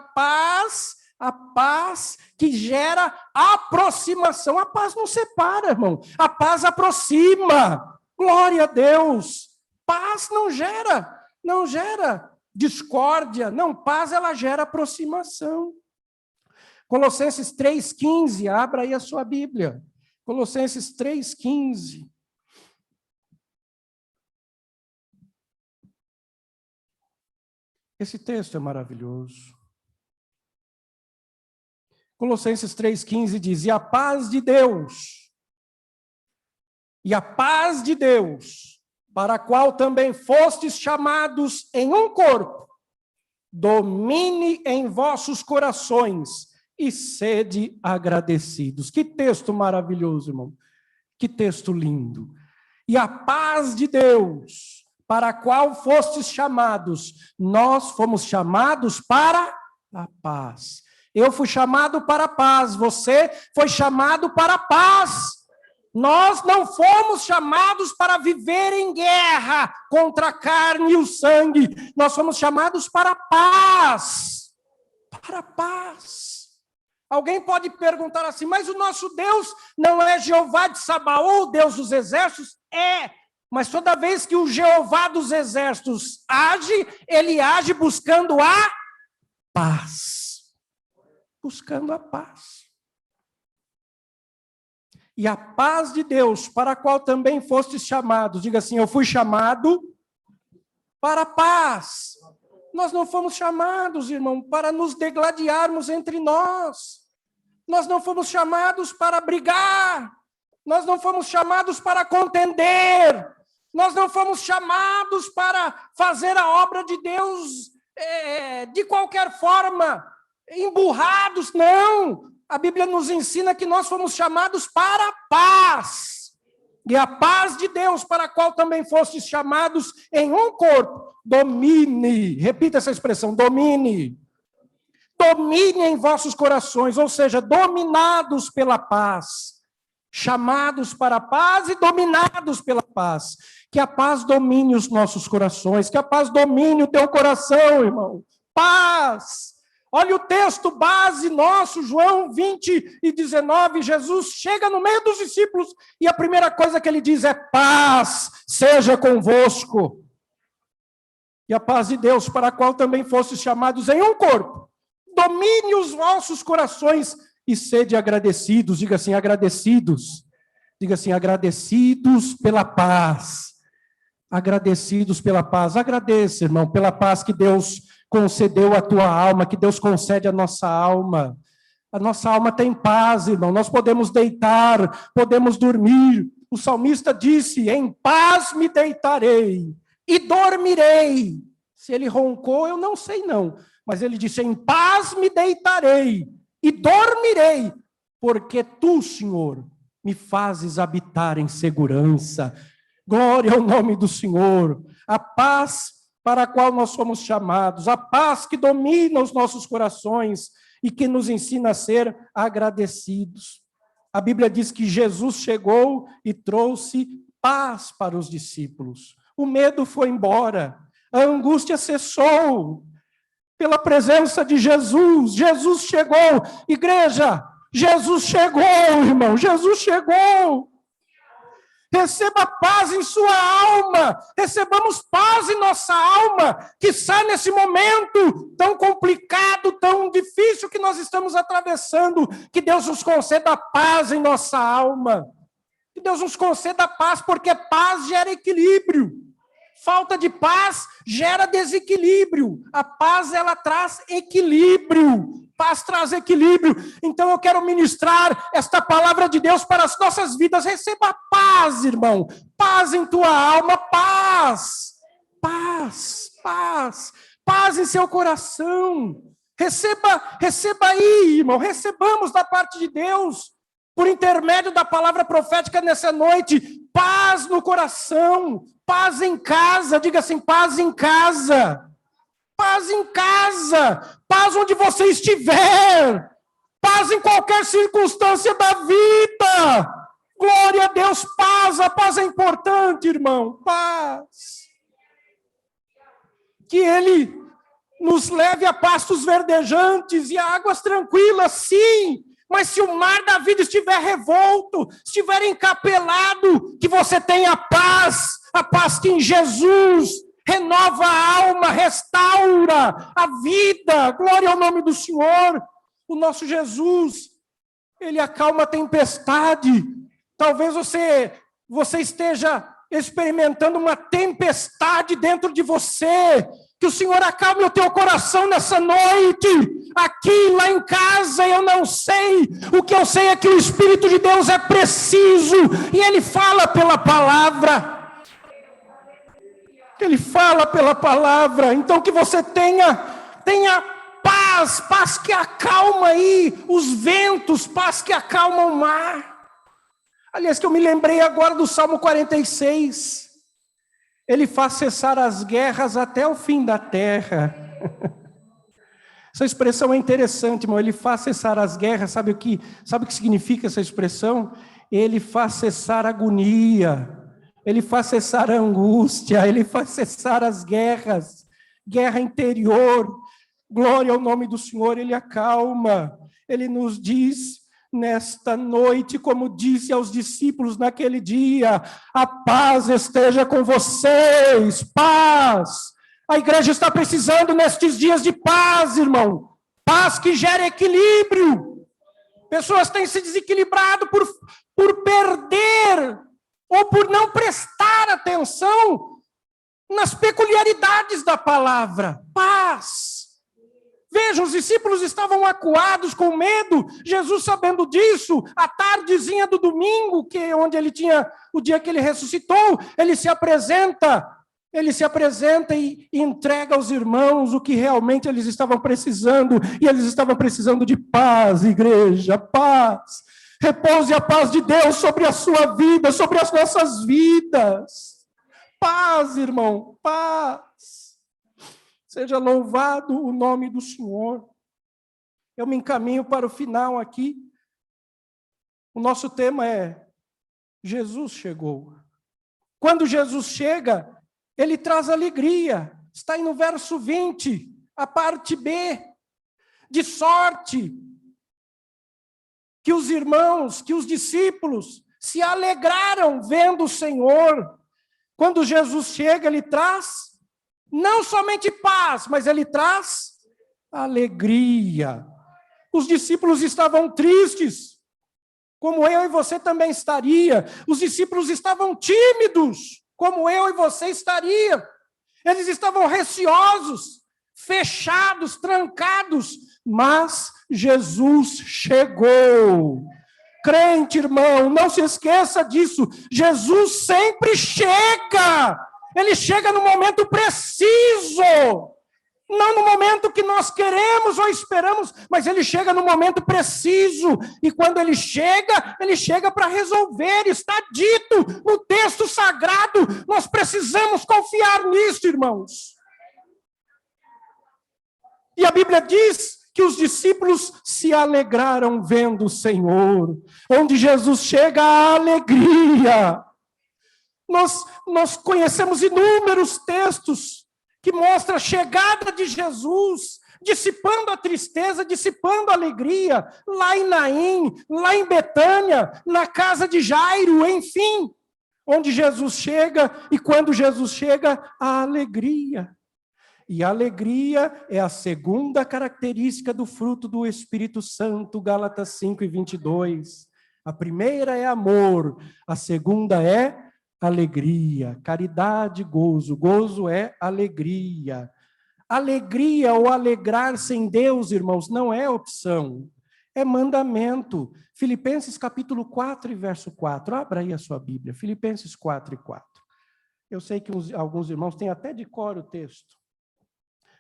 paz que gera aproximação. A paz não separa, irmão, a paz aproxima. Glória a Deus. Paz não gera discórdia, não, paz ela gera aproximação. Colossenses 3,15, abra aí a sua Bíblia. Colossenses 3,15. Esse texto é maravilhoso. Colossenses 3,15 diz, e a paz de Deus, para a qual também fostes chamados em um corpo, domine em vossos corações e sede agradecidos. Que texto maravilhoso, irmão. Que texto lindo. E a paz de Deus, para a qual fostes chamados, nós fomos chamados para a paz. Eu fui chamado para a paz, você foi chamado para a paz. Nós não fomos chamados para viver em guerra contra a carne e o sangue. Nós fomos chamados para a paz. Para a paz. Alguém pode perguntar assim, mas o nosso Deus não é Jeová de Sabaoth, Deus dos exércitos? É, mas toda vez que o Jeová dos exércitos age, ele age buscando a paz. Buscando a paz. E a paz de Deus, para a qual também fostes chamados. Diga assim, eu fui chamado para a paz. Nós não fomos chamados, irmão, para nos degladiarmos entre nós. Nós não fomos chamados para brigar. Nós não fomos chamados para contender. Nós não fomos chamados para fazer a obra de Deus de qualquer forma, emburrados, não. A Bíblia nos ensina que nós fomos chamados para a paz. E a paz de Deus, para a qual também fostes chamados em um corpo, domine. Repita essa expressão, domine. Domine em vossos corações, ou seja, dominados pela paz. Chamados para a paz e dominados pela paz. Que a paz domine os nossos corações, que a paz domine o teu coração, irmão. Paz. Olha o texto base nosso, João 20:19, Jesus chega no meio dos discípulos e a primeira coisa que ele diz é paz seja convosco. E a paz de Deus, para a qual também fostes chamados em um corpo, domine os vossos corações e sede agradecidos. Diga assim, agradecidos. Diga assim, agradecidos pela paz. Agradecidos pela paz. Agradeça, irmão, pela paz que Deus concedeu à tua alma, que Deus concede à nossa alma. A nossa alma tem paz, irmão. Nós podemos deitar, podemos dormir. O salmista disse: em paz me deitarei e dormirei. Se ele roncou, eu não sei não. Mas ele disse: em paz me deitarei e dormirei, porque tu, Senhor, me fazes habitar em segurança. Glória ao nome do Senhor. A paz para a qual nós somos chamados, a paz que domina os nossos corações e que nos ensina a ser agradecidos. A Bíblia diz que Jesus chegou e trouxe paz para os discípulos. O medo foi embora, a angústia cessou. Pela presença de Jesus, Jesus chegou. Igreja, Jesus chegou, irmão, Jesus chegou. Receba paz em sua alma, recebamos paz em nossa alma, que sai nesse momento tão complicado, tão difícil que nós estamos atravessando, que Deus nos conceda paz em nossa alma, que Deus nos conceda paz, porque paz gera equilíbrio, falta de paz gera desequilíbrio, a paz ela traz equilíbrio, paz traz equilíbrio. Então eu quero ministrar esta palavra de Deus para as nossas vidas. Receba paz, irmão, paz em tua alma, paz, paz em seu coração. Receba aí, irmão, recebamos da parte de Deus, por intermédio da palavra profética nessa noite, paz no coração, paz em casa. Diga assim: paz em casa. Paz em casa, paz onde você estiver, paz em qualquer circunstância da vida. Glória a Deus, paz, a paz é importante, irmão, paz. Que Ele nos leve a pastos verdejantes e a águas tranquilas, sim, mas se o mar da vida estiver revolto, estiver encapelado, que você tenha a paz que em Jesus renova a alma, restaura a vida. Glória ao nome do Senhor. O nosso Jesus, Ele acalma a tempestade. Talvez você esteja experimentando uma tempestade dentro de você. Que o Senhor acalme o teu coração nessa noite. Aqui, lá em casa, eu não sei. O que eu sei é que o Espírito de Deus é preciso. E Ele fala pela palavra. Ele fala pela palavra. Então que você tenha paz que acalma aí os ventos, paz que acalma o mar. Aliás, que eu me lembrei agora do Salmo 46. Ele faz cessar as guerras até o fim da terra. Essa expressão é interessante, irmão. Ele faz cessar as guerras. Sabe o que significa essa expressão? Ele faz cessar a agonia. Ele faz cessar a angústia, Ele faz cessar as guerras, guerra interior. Glória ao nome do Senhor, Ele acalma. Ele nos diz nesta noite, como disse aos discípulos naquele dia: a paz esteja com vocês, paz. A igreja está precisando nestes dias de paz, irmão. Paz que gera equilíbrio. Pessoas têm se desequilibrado por perder ou por não prestar atenção nas peculiaridades da palavra. Paz. Veja, os discípulos estavam acuados com medo. Jesus, sabendo disso, à tardezinha do domingo, onde ele tinha, o dia que ele ressuscitou, ele se apresenta e entrega aos irmãos o que realmente eles estavam precisando. E eles estavam precisando de paz, igreja, paz. Repouse a paz de Deus sobre a sua vida, sobre as nossas vidas. Paz, irmão, paz. Seja louvado o nome do Senhor. Eu me encaminho para o final aqui. O nosso tema é: Jesus chegou. Quando Jesus chega, Ele traz alegria. Está aí no verso 20, a parte B. De sorte que os irmãos, que os discípulos se alegraram vendo o Senhor. Quando Jesus chega, Ele traz não somente paz, mas Ele traz alegria. Os discípulos estavam tristes, como eu e você também estaria. Os discípulos estavam tímidos, como eu e você estaria. Eles estavam receosos, fechados, trancados, mas Jesus chegou. Crente, irmão, não se esqueça disso. Jesus sempre chega. Ele chega no momento preciso. Não no momento que nós queremos ou esperamos, mas ele chega no momento preciso. E quando ele chega para resolver. Está dito no texto sagrado. Nós precisamos confiar nisso, irmãos. E a Bíblia diz que os discípulos se alegraram vendo o Senhor. Onde Jesus chega, a alegria. Nós conhecemos inúmeros textos que mostram a chegada de Jesus, dissipando a tristeza, dissipando a alegria, lá em Naim, lá em Betânia, na casa de Jairo, enfim, onde Jesus chega, e quando Jesus chega, a alegria. E a alegria é a segunda característica do fruto do Espírito Santo, Gálatas 5:22. A primeira é amor, a segunda é alegria, caridade, gozo. Gozo é alegria. Alegria ou alegrar-se em Deus, irmãos, não é opção, é mandamento. Filipenses capítulo 4 e verso 4. Abra aí a sua Bíblia, Filipenses 4 e 4. Eu sei que alguns irmãos têm até de cor o texto,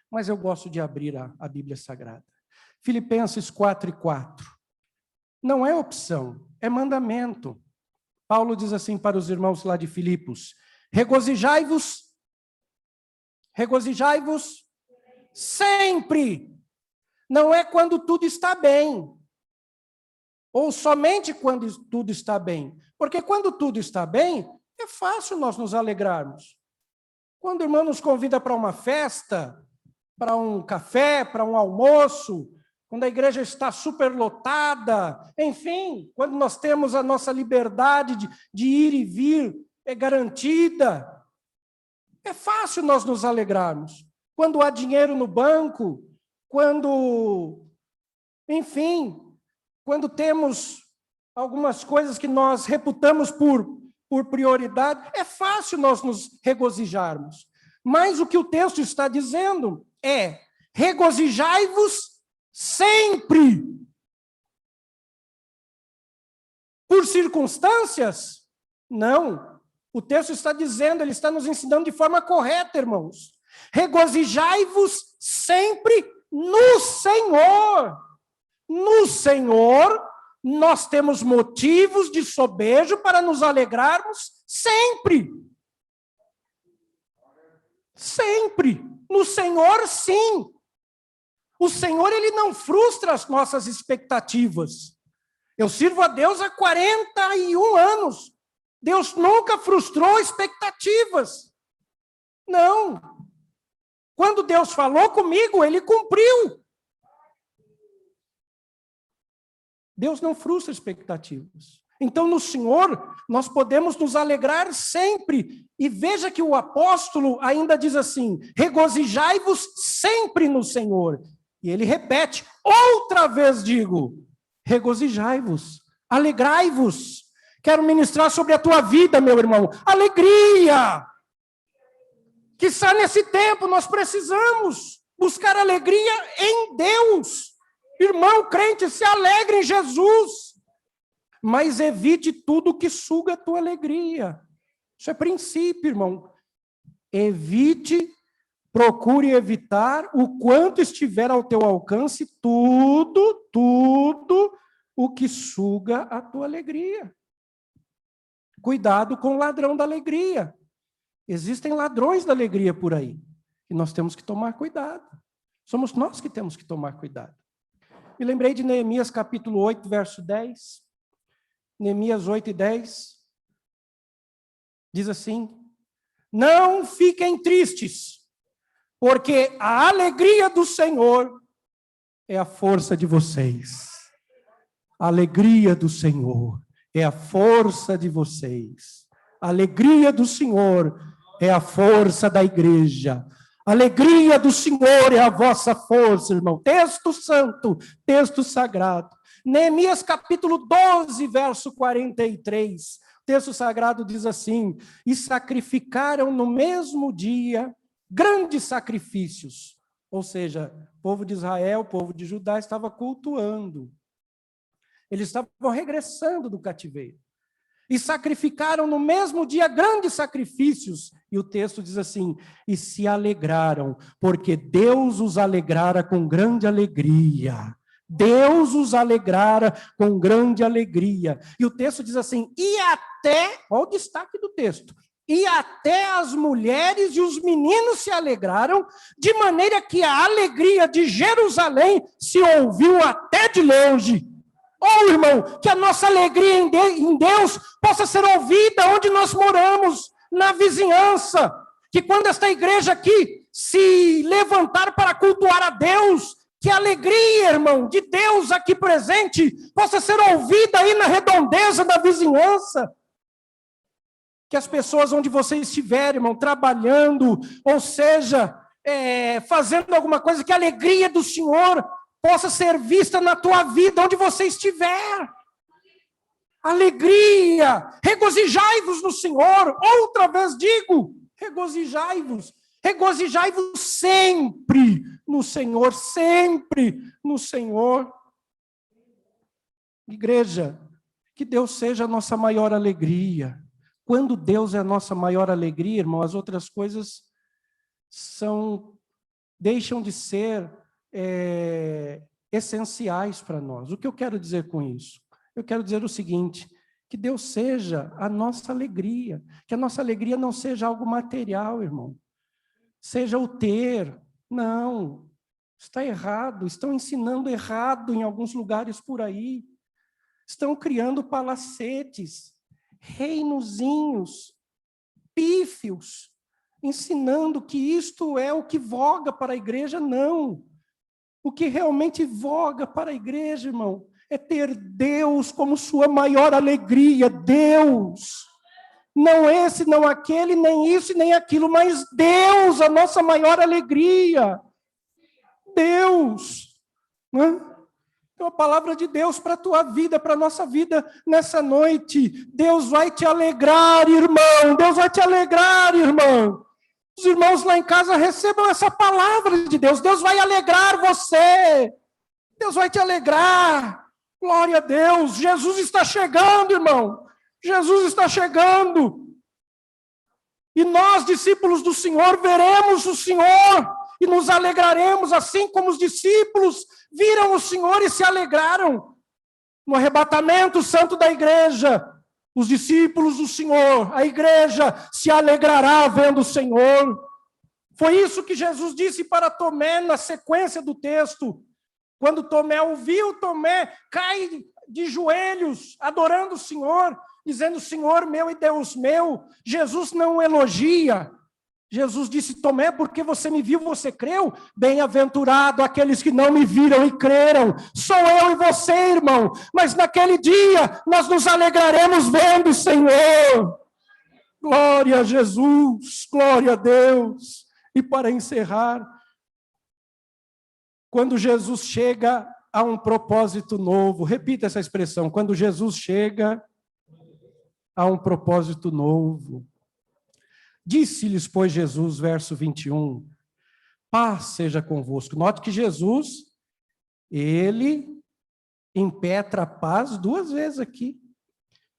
mas eu gosto de abrir a Bíblia Sagrada. Filipenses 4 e 4. Não é opção, é mandamento. Paulo diz assim para os irmãos lá de Filipos: regozijai-vos sempre. Não é quando tudo está bem, ou somente quando tudo está bem. Porque quando tudo está bem, é fácil nós nos alegrarmos. Quando o irmão nos convida para uma festa, para um café, para um almoço, quando a igreja está superlotada, enfim, quando nós temos a nossa liberdade de ir e vir, é garantida. É fácil nós nos alegrarmos. Quando há dinheiro no banco, enfim, quando temos algumas coisas que nós reputamos por prioridade, é fácil nós nos regozijarmos. Mas o que o texto está dizendo é: regozijai-vos sempre. Por circunstâncias? Não. O texto está dizendo, ele está nos ensinando de forma correta, irmãos. Regozijai-vos sempre no Senhor. No Senhor, nós temos motivos de sobejo para nos alegrarmos sempre. Sempre. No Senhor, sim. O Senhor, ele não frustra as nossas expectativas. Eu sirvo a Deus há 41 anos. Deus nunca frustrou expectativas. Não. Quando Deus falou comigo, ele cumpriu. Deus não frustra expectativas. Então, no Senhor, nós podemos nos alegrar sempre. E veja que o apóstolo ainda diz assim: regozijai-vos sempre no Senhor. E ele repete, outra vez digo, regozijai-vos, alegrai-vos. Quero ministrar sobre a tua vida, meu irmão. Alegria! Quizá nesse tempo nós precisamos buscar alegria em Deus. Irmão crente, se alegre em Jesus. Mas evite tudo que suga a tua alegria. Isso é princípio, irmão. Procure evitar o quanto estiver ao teu alcance tudo o que suga a tua alegria. Cuidado com o ladrão da alegria. Existem ladrões da alegria por aí. E nós temos que tomar cuidado. Somos nós que temos que tomar cuidado. Me lembrei de Neemias capítulo 8, verso 10. Neemias 8 e 10. Diz assim: não fiquem tristes, porque a alegria do Senhor é a força de vocês. A alegria do Senhor é a força de vocês. A alegria do Senhor é a força da igreja. A alegria do Senhor é a vossa força, irmão. Texto santo, texto sagrado. Neemias capítulo 12, verso 43. O texto sagrado diz assim: e sacrificaram no mesmo dia grandes sacrifícios, Ou seja, o povo de Israel, o povo de Judá estava cultuando. Eles estavam regressando do cativeiro. E sacrificaram no mesmo dia grandes sacrifícios. E o texto diz assim, e se alegraram, porque Deus os alegrara com grande alegria. Deus os alegrara com grande alegria. E o texto diz assim, e até, olha o destaque do texto, e até as mulheres e os meninos se alegraram, de maneira que a alegria de Jerusalém se ouviu até de longe. Oh, irmão, que a nossa alegria em Deus possa ser ouvida onde nós moramos, na vizinhança, que quando esta igreja aqui se levantar para cultuar a Deus, que a alegria, irmão, de Deus aqui presente, possa ser ouvida aí na redondeza da vizinhança. Que as pessoas onde você estiver, irmão, trabalhando, ou seja, fazendo alguma coisa, que a alegria do Senhor possa ser vista na tua vida, onde você estiver. Alegria, regozijai-vos no Senhor. Outra vez digo, regozijai-vos. Regozijai-vos sempre no Senhor, sempre no Senhor. Igreja, que Deus seja a nossa maior alegria. Quando Deus é a nossa maior alegria, irmão, as outras coisas deixam de ser essenciais para nós. O que eu quero dizer com isso? Eu quero dizer o seguinte, que Deus seja a nossa alegria, que a nossa alegria não seja algo material, irmão. Seja o ter, não, está errado, estão ensinando errado em alguns lugares por aí, estão criando palacetes, reinozinhos, pífios, ensinando que isto é o que voga para a igreja, não. O que realmente voga para a igreja, irmão, é ter Deus como sua maior alegria, Deus. Não esse, não aquele, nem isso e nem aquilo, mas Deus, a nossa maior alegria. Deus. Né? Então, a palavra de Deus para a tua vida, para a nossa vida nessa noite. Deus vai te alegrar, irmão. Deus vai te alegrar, irmão. Os irmãos lá em casa recebam essa palavra de Deus. Deus vai alegrar você. Deus vai te alegrar. Glória a Deus. Jesus está chegando, irmão. Jesus está chegando. E nós, discípulos do Senhor, veremos o Senhor e nos alegraremos, assim como os discípulos viram o Senhor e se alegraram. No arrebatamento santo da igreja, os discípulos do Senhor, a igreja se alegrará vendo o Senhor. Foi isso que Jesus disse para Tomé na sequência do texto. Quando Tomé ouviu, Tomé cai de joelhos, adorando o Senhor, dizendo, Senhor meu e Deus meu. Jesus não elogia. Jesus disse, Tomé, porque você me viu, você creu? Bem-aventurado aqueles que não me viram e creram. Sou eu e você, irmão. Mas naquele dia, nós nos alegraremos vendo o Senhor. Glória a Jesus, glória a Deus. E para encerrar, quando Jesus chega a um propósito novo, repita essa expressão, quando Jesus chega a um propósito novo. Disse-lhes, pois, Jesus, verso 21, paz seja convosco. Note que Jesus, ele impetra a paz 2 vezes aqui.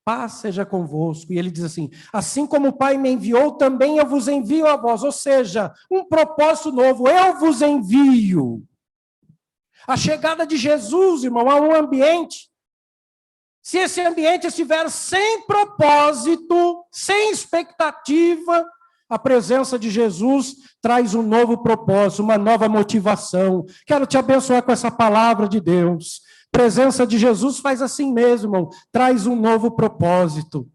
Paz seja convosco. E ele diz assim como o Pai me enviou, também eu vos envio a vós. Ou seja, um propósito novo, eu vos envio. A chegada de Jesus, irmão, a um ambiente, se esse ambiente estiver sem propósito, sem expectativa, a presença de Jesus traz um novo propósito, uma nova motivação. Quero te abençoar com essa palavra de Deus. Presença de Jesus faz assim mesmo, irmão, traz um novo propósito.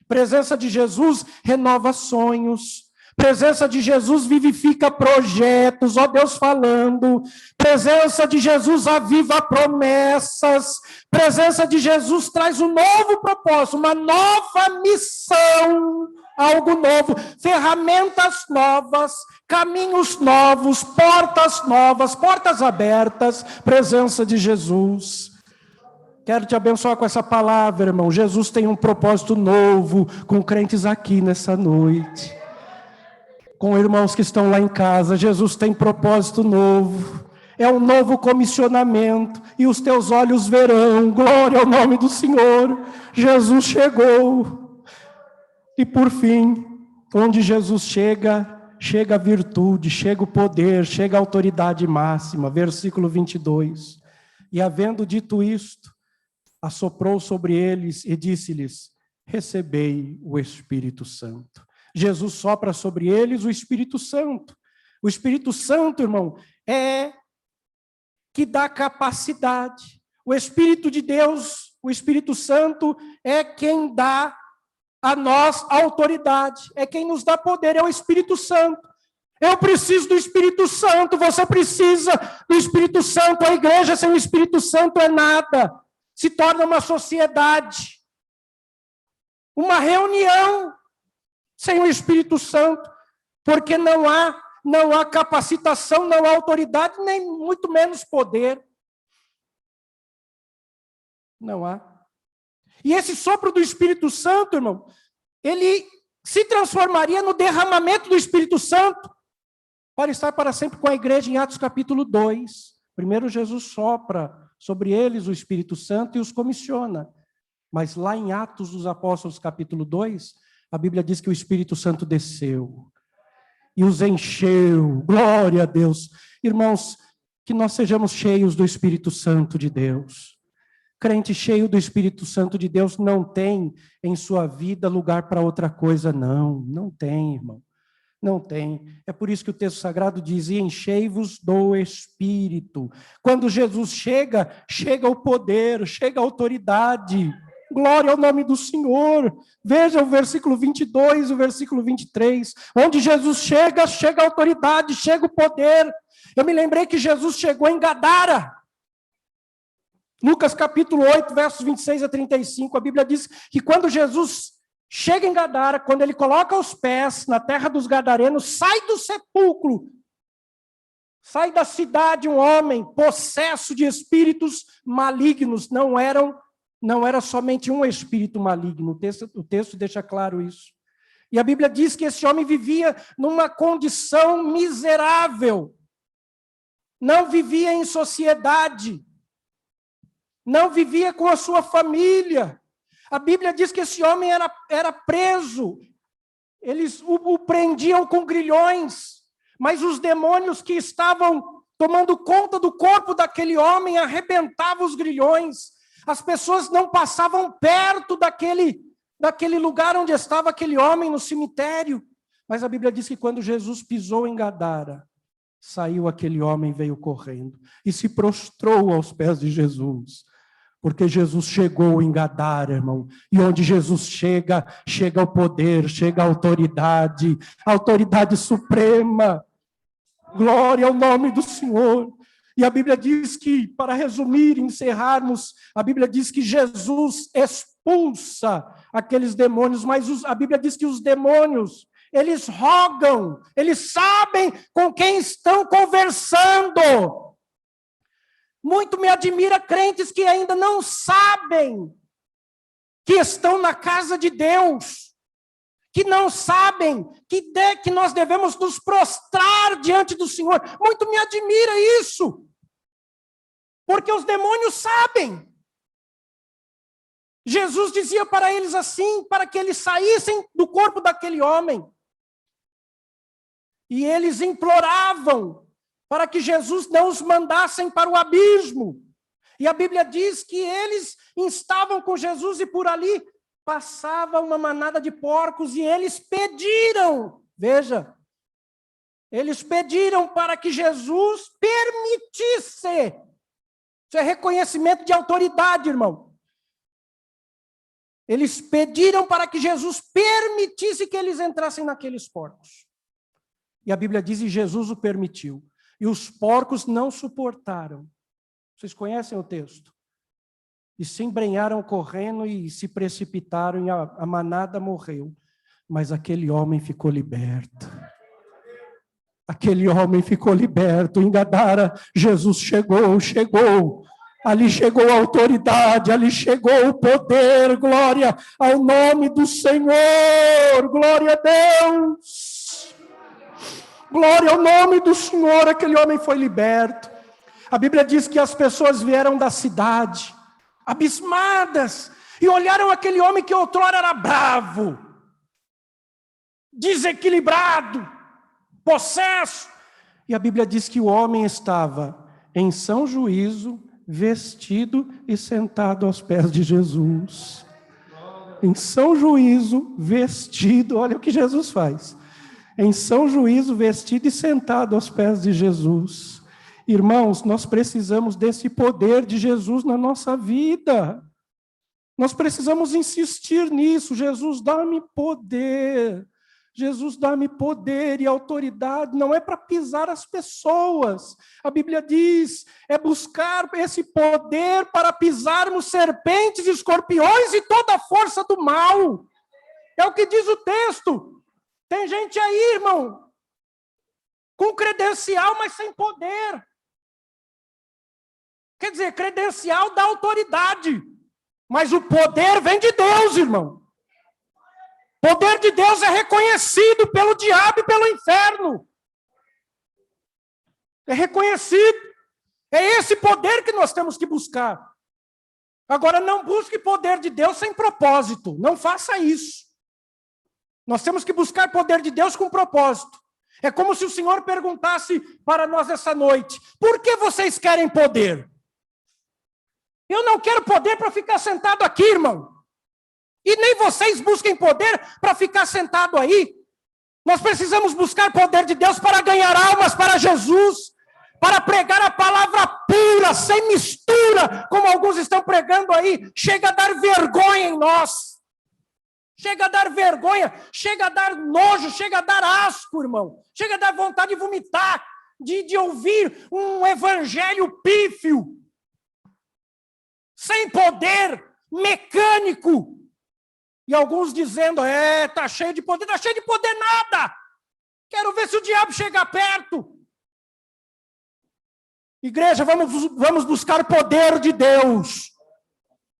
Presença de Jesus renova sonhos. Presença de Jesus vivifica projetos, ó Deus falando. Presença de Jesus aviva promessas. Presença de Jesus traz um novo propósito, uma nova missão, algo novo, ferramentas novas, caminhos novos, portas abertas. Presença de Jesus. Quero te abençoar com essa palavra, irmão. Jesus tem um propósito novo com crentes aqui nessa noite. com irmãos que estão lá em casa. Jesus tem propósito novo. É um novo comissionamento. E os teus olhos verão. Glória ao nome do Senhor. Jesus chegou. E por fim, onde Jesus chega, chega a virtude, chega o poder, chega a autoridade máxima. Versículo 22. E havendo dito isto, assoprou sobre eles e disse-lhes: recebei o Espírito Santo. Jesus sopra sobre eles o Espírito Santo. O Espírito Santo, irmão, é que dá capacidade. O Espírito de Deus, o Espírito Santo, é quem dá a nós autoridade, é quem nos dá poder, é o Espírito Santo. Eu preciso do Espírito Santo, você precisa do Espírito Santo. A igreja sem o Espírito Santo é nada. Se torna uma sociedade, uma reunião sem o Espírito Santo, porque não há capacitação, não há autoridade, nem muito menos poder. Não há. E esse sopro do Espírito Santo, irmão, ele se transformaria no derramamento do Espírito Santo para estar para sempre com a igreja em Atos capítulo 2. Primeiro Jesus sopra sobre eles o Espírito Santo e os comissiona. Mas lá em Atos dos Apóstolos capítulo 2, a Bíblia diz que o Espírito Santo desceu e os encheu. Glória a Deus. Irmãos, que nós sejamos cheios do Espírito Santo de Deus. Crente cheio do Espírito Santo de Deus não tem em sua vida lugar para outra coisa, não tem, irmão. Não tem. É por isso que o texto sagrado diz: e enchei-vos do Espírito. Quando Jesus chega, chega o poder, chega a autoridade. Glória ao nome do Senhor. Veja o versículo 22, o versículo 23. Onde Jesus chega, chega a autoridade, chega o poder. Eu me lembrei que Jesus chegou em Gadara. Lucas capítulo 8, versos 26 a 35. A Bíblia diz que quando Jesus chega em Gadara, quando ele coloca os pés na terra dos gadarenos, sai do sepulcro, sai da cidade um homem possesso de espíritos malignos. Não era somente um espírito maligno, o texto deixa claro isso. E a Bíblia diz que esse homem vivia numa condição miserável, não vivia em sociedade, não vivia com a sua família. A Bíblia diz que esse homem era preso, eles o prendiam com grilhões, mas os demônios que estavam tomando conta do corpo daquele homem arrebentavam os grilhões. As pessoas não passavam perto daquele lugar onde estava aquele homem, no cemitério. Mas a Bíblia diz que quando Jesus pisou em Gadara, saiu aquele homem, veio correndo e se prostrou aos pés de Jesus. Porque Jesus chegou em Gadara, irmão. E onde Jesus chega, chega o poder, chega a autoridade suprema. Glória ao nome do Senhor. E a Bíblia diz que, para resumir, encerrarmos, a Bíblia diz que Jesus expulsa aqueles demônios, mas a Bíblia diz que os demônios, eles rogam, eles sabem com quem estão conversando. Muito me admira crentes que ainda não sabem que estão na casa de Deus, que não sabem que nós devemos nos prostrar diante do Senhor. Muito me admira isso, porque os demônios sabem. Jesus dizia para eles assim, para que eles saíssem do corpo daquele homem. E eles imploravam para que Jesus não os mandassem para o abismo. E a Bíblia diz que eles estavam com Jesus e por ali passava uma manada de porcos e eles pediram, veja, eles pediram para que Jesus permitisse. Isso é reconhecimento de autoridade, irmão. Eles pediram para que Jesus permitisse que eles entrassem naqueles porcos. E a Bíblia diz que Jesus o permitiu. E os porcos não suportaram. Vocês conhecem o texto? E se embrenharam correndo e se precipitaram e a manada morreu. Mas aquele homem ficou liberto. Aquele homem ficou liberto. Em Gadara, Jesus chegou. Ali chegou a autoridade, ali chegou o poder. Glória ao nome do Senhor. Glória a Deus. Glória ao nome do Senhor, aquele homem foi liberto. A Bíblia diz que as pessoas vieram da cidade, abismadas, e olharam aquele homem que outrora era bravo, desequilibrado, possesso. E a Bíblia diz que o homem estava em são juízo, vestido e sentado aos pés de Jesus. Em são juízo, vestido, olha o que Jesus faz. Em são juízo, vestido e sentado aos pés de Jesus. Irmãos, nós precisamos desse poder de Jesus na nossa vida. Nós precisamos insistir nisso. Jesus, dá-me poder. Jesus, dá-me poder e autoridade. Não é para pisar as pessoas. A Bíblia diz, é buscar esse poder para pisarmos serpentes, escorpiões e toda a força do mal. É o que diz o texto. Tem gente aí, irmão, com credencial, mas sem poder. Quer dizer, credencial dá autoridade, mas o poder vem de Deus, irmão. O poder de Deus é reconhecido pelo diabo e pelo inferno. É reconhecido. É esse poder que nós temos que buscar. Agora, não busque poder de Deus sem propósito. Não faça isso. Nós temos que buscar poder de Deus com propósito. É como se o Senhor perguntasse para nós essa noite: por que vocês querem poder? Eu não quero poder para ficar sentado aqui, irmão. E nem vocês busquem poder para ficar sentado aí. Nós precisamos buscar poder de Deus para ganhar almas para Jesus, para pregar a palavra pura, sem mistura, como alguns estão pregando aí. Chega a dar vergonha em nós. Chega a dar vergonha, chega a dar nojo, chega a dar asco, irmão. Chega a dar vontade de vomitar, de ouvir um evangelho pífio, sem poder, mecânico. E alguns dizendo, tá cheio de poder nada. Quero ver se o diabo chega perto. Igreja, vamos buscar poder de Deus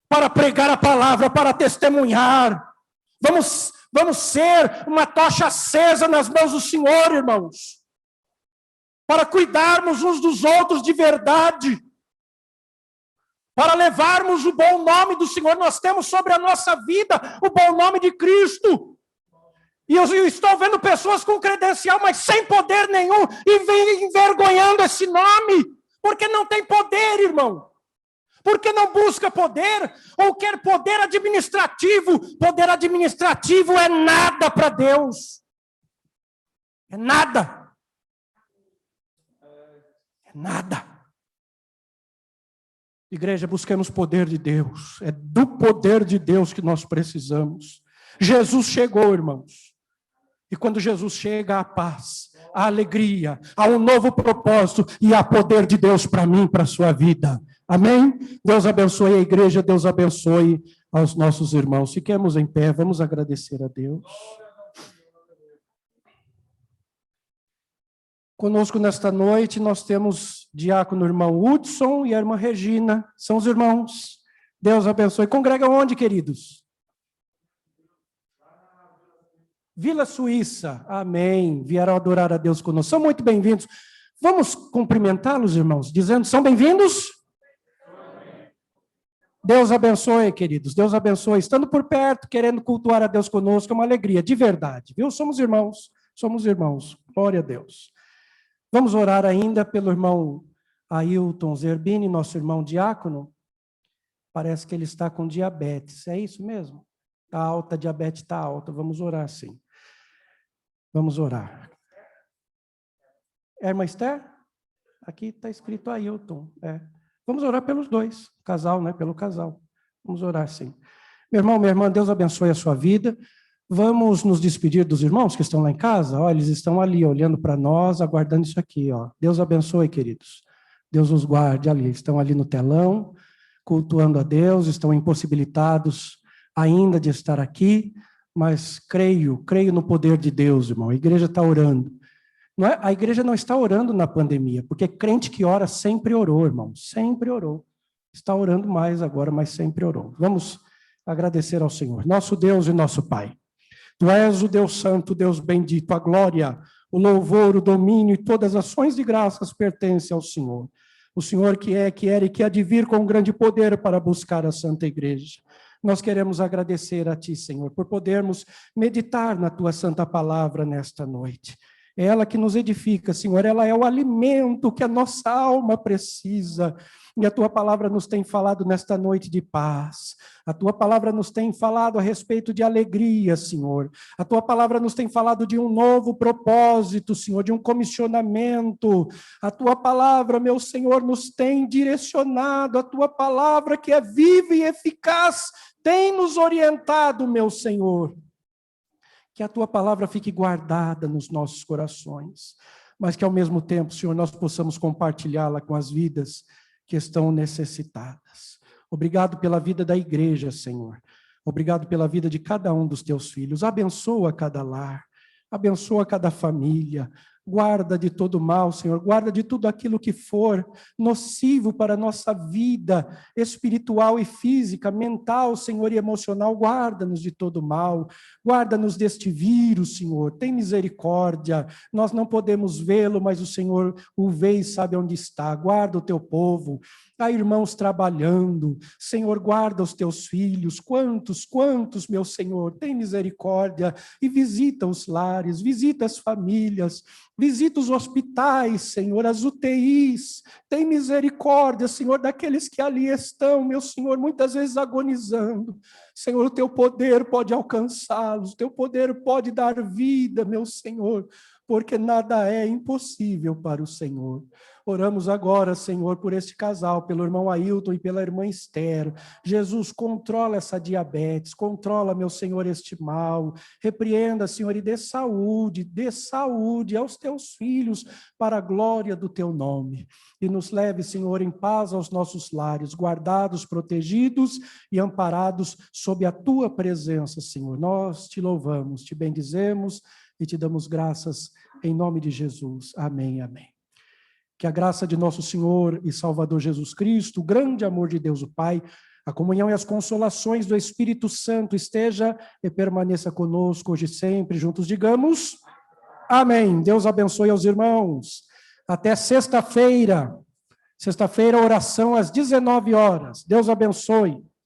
para pregar a palavra, para testemunhar. Vamos ser uma tocha acesa nas mãos do Senhor, irmãos, para cuidarmos uns dos outros de verdade, para levarmos o bom nome do Senhor. Nós temos sobre a nossa vida o bom nome de Cristo. E eu estou vendo pessoas com credencial, mas sem poder nenhum, e vem envergonhando esse nome, porque não tem poder, irmão. Porque não busca poder, ou quer poder administrativo. Poder administrativo é nada para Deus. É nada. É nada. Igreja, busquemos poder de Deus. É do poder de Deus que nós precisamos. Jesus chegou, irmãos. E quando Jesus chega, há paz, há alegria, há um novo propósito e há poder de Deus para mim, para a sua vida. Amém? Deus abençoe a igreja, Deus abençoe aos nossos irmãos. Fiquemos em pé, vamos agradecer a Deus. Conosco nesta noite nós temos diácono irmão Hudson e a irmã Regina, são os irmãos. Deus abençoe. Congrega onde, queridos? Vila Suíça, amém. Vieram adorar a Deus conosco. São muito bem-vindos. Vamos cumprimentá-los, irmãos, dizendo: são bem-vindos? Deus abençoe, queridos. Deus abençoe. Estando por perto, querendo cultuar a Deus conosco, é uma alegria, de verdade, viu? Somos irmãos, somos irmãos. Glória a Deus. Vamos orar ainda pelo irmão Ailton Zerbini, nosso irmão diácono. Parece que ele está com diabetes. É isso mesmo? Está alta, a diabetes está alta. Vamos orar sim. Vamos orar. É a irmã Esther? Aqui está escrito Ailton. Vamos orar pelos dois. Casal, né? Pelo casal. Vamos orar sim. Meu irmão, minha irmã, Deus abençoe a sua vida. Vamos nos despedir dos irmãos que estão lá em casa. Ó, eles estão ali, olhando para nós, aguardando isso aqui. Ó. Deus abençoe, queridos. Deus os guarde ali. Estão ali no telão, cultuando a Deus, estão impossibilitados ainda de estar aqui, mas creio no poder de Deus, irmão. A igreja está orando. A igreja não está orando na pandemia, porque crente que ora sempre orou, irmão. Sempre orou. Está orando mais agora, mas sempre orou. Vamos agradecer ao Senhor. Nosso Deus e nosso Pai. Tu és o Deus santo, Deus bendito, a glória, O louvor, o domínio e todas as ações de graças pertencem ao Senhor. O Senhor que é, que era e que há de vir com grande poder para buscar a Santa Igreja. Nós queremos agradecer a Ti, Senhor, por podermos meditar na Tua Santa Palavra nesta noite. É ela que nos edifica, Senhor, ela é o alimento que a nossa alma precisa. E a Tua Palavra nos tem falado nesta noite de paz. A Tua Palavra nos tem falado a respeito de alegria, Senhor. A Tua Palavra nos tem falado de um novo propósito, Senhor, de um comissionamento. A Tua Palavra, meu Senhor, nos tem direcionado. A Tua Palavra, que é viva e eficaz, tem nos orientado, meu Senhor. Que a Tua Palavra fique guardada nos nossos corações, mas que ao mesmo tempo, Senhor, nós possamos compartilhá-la com as vidas que estão necessitadas. Obrigado pela vida da igreja, Senhor. Obrigado pela vida de cada um dos Teus filhos. Abençoa cada lar, abençoa cada família. Guarda de todo mal, Senhor, guarda de tudo aquilo que for nocivo para a nossa vida espiritual e física, mental, Senhor, e emocional. Guarda-nos de todo mal, guarda-nos deste vírus, Senhor, tem misericórdia. Nós não podemos vê-lo, mas o Senhor o vê e sabe onde está. Guarda o Teu povo. Há irmãos trabalhando, Senhor, guarda os Teus filhos, quantos, meu Senhor, tem misericórdia e visita os lares, visita as famílias, visita os hospitais, Senhor, as UTIs, tem misericórdia, Senhor, daqueles que ali estão, meu Senhor, muitas vezes agonizando. Senhor, o Teu poder pode alcançá-los, o Teu poder pode dar vida, meu Senhor, porque nada é impossível para o Senhor. Oramos agora, Senhor, por este casal, pelo irmão Ailton e pela irmã Esther. Jesus, controla essa diabetes, controla, meu Senhor, este mal. Repreenda, Senhor, e dê saúde aos Teus filhos, para a glória do Teu nome. E nos leve, Senhor, em paz aos nossos lares, guardados, protegidos e amparados sob a Tua presença, Senhor. Nós Te louvamos, Te bendizemos e Te damos graças em nome de Jesus. Amém, amém. Que a graça de nosso Senhor e Salvador Jesus Cristo, o grande amor de Deus o Pai, a comunhão e as consolações do Espírito Santo esteja e permaneça conosco hoje e sempre. Juntos digamos, amém. Deus abençoe aos irmãos. Até sexta-feira. Sexta-feira, oração às 19 horas. Deus abençoe.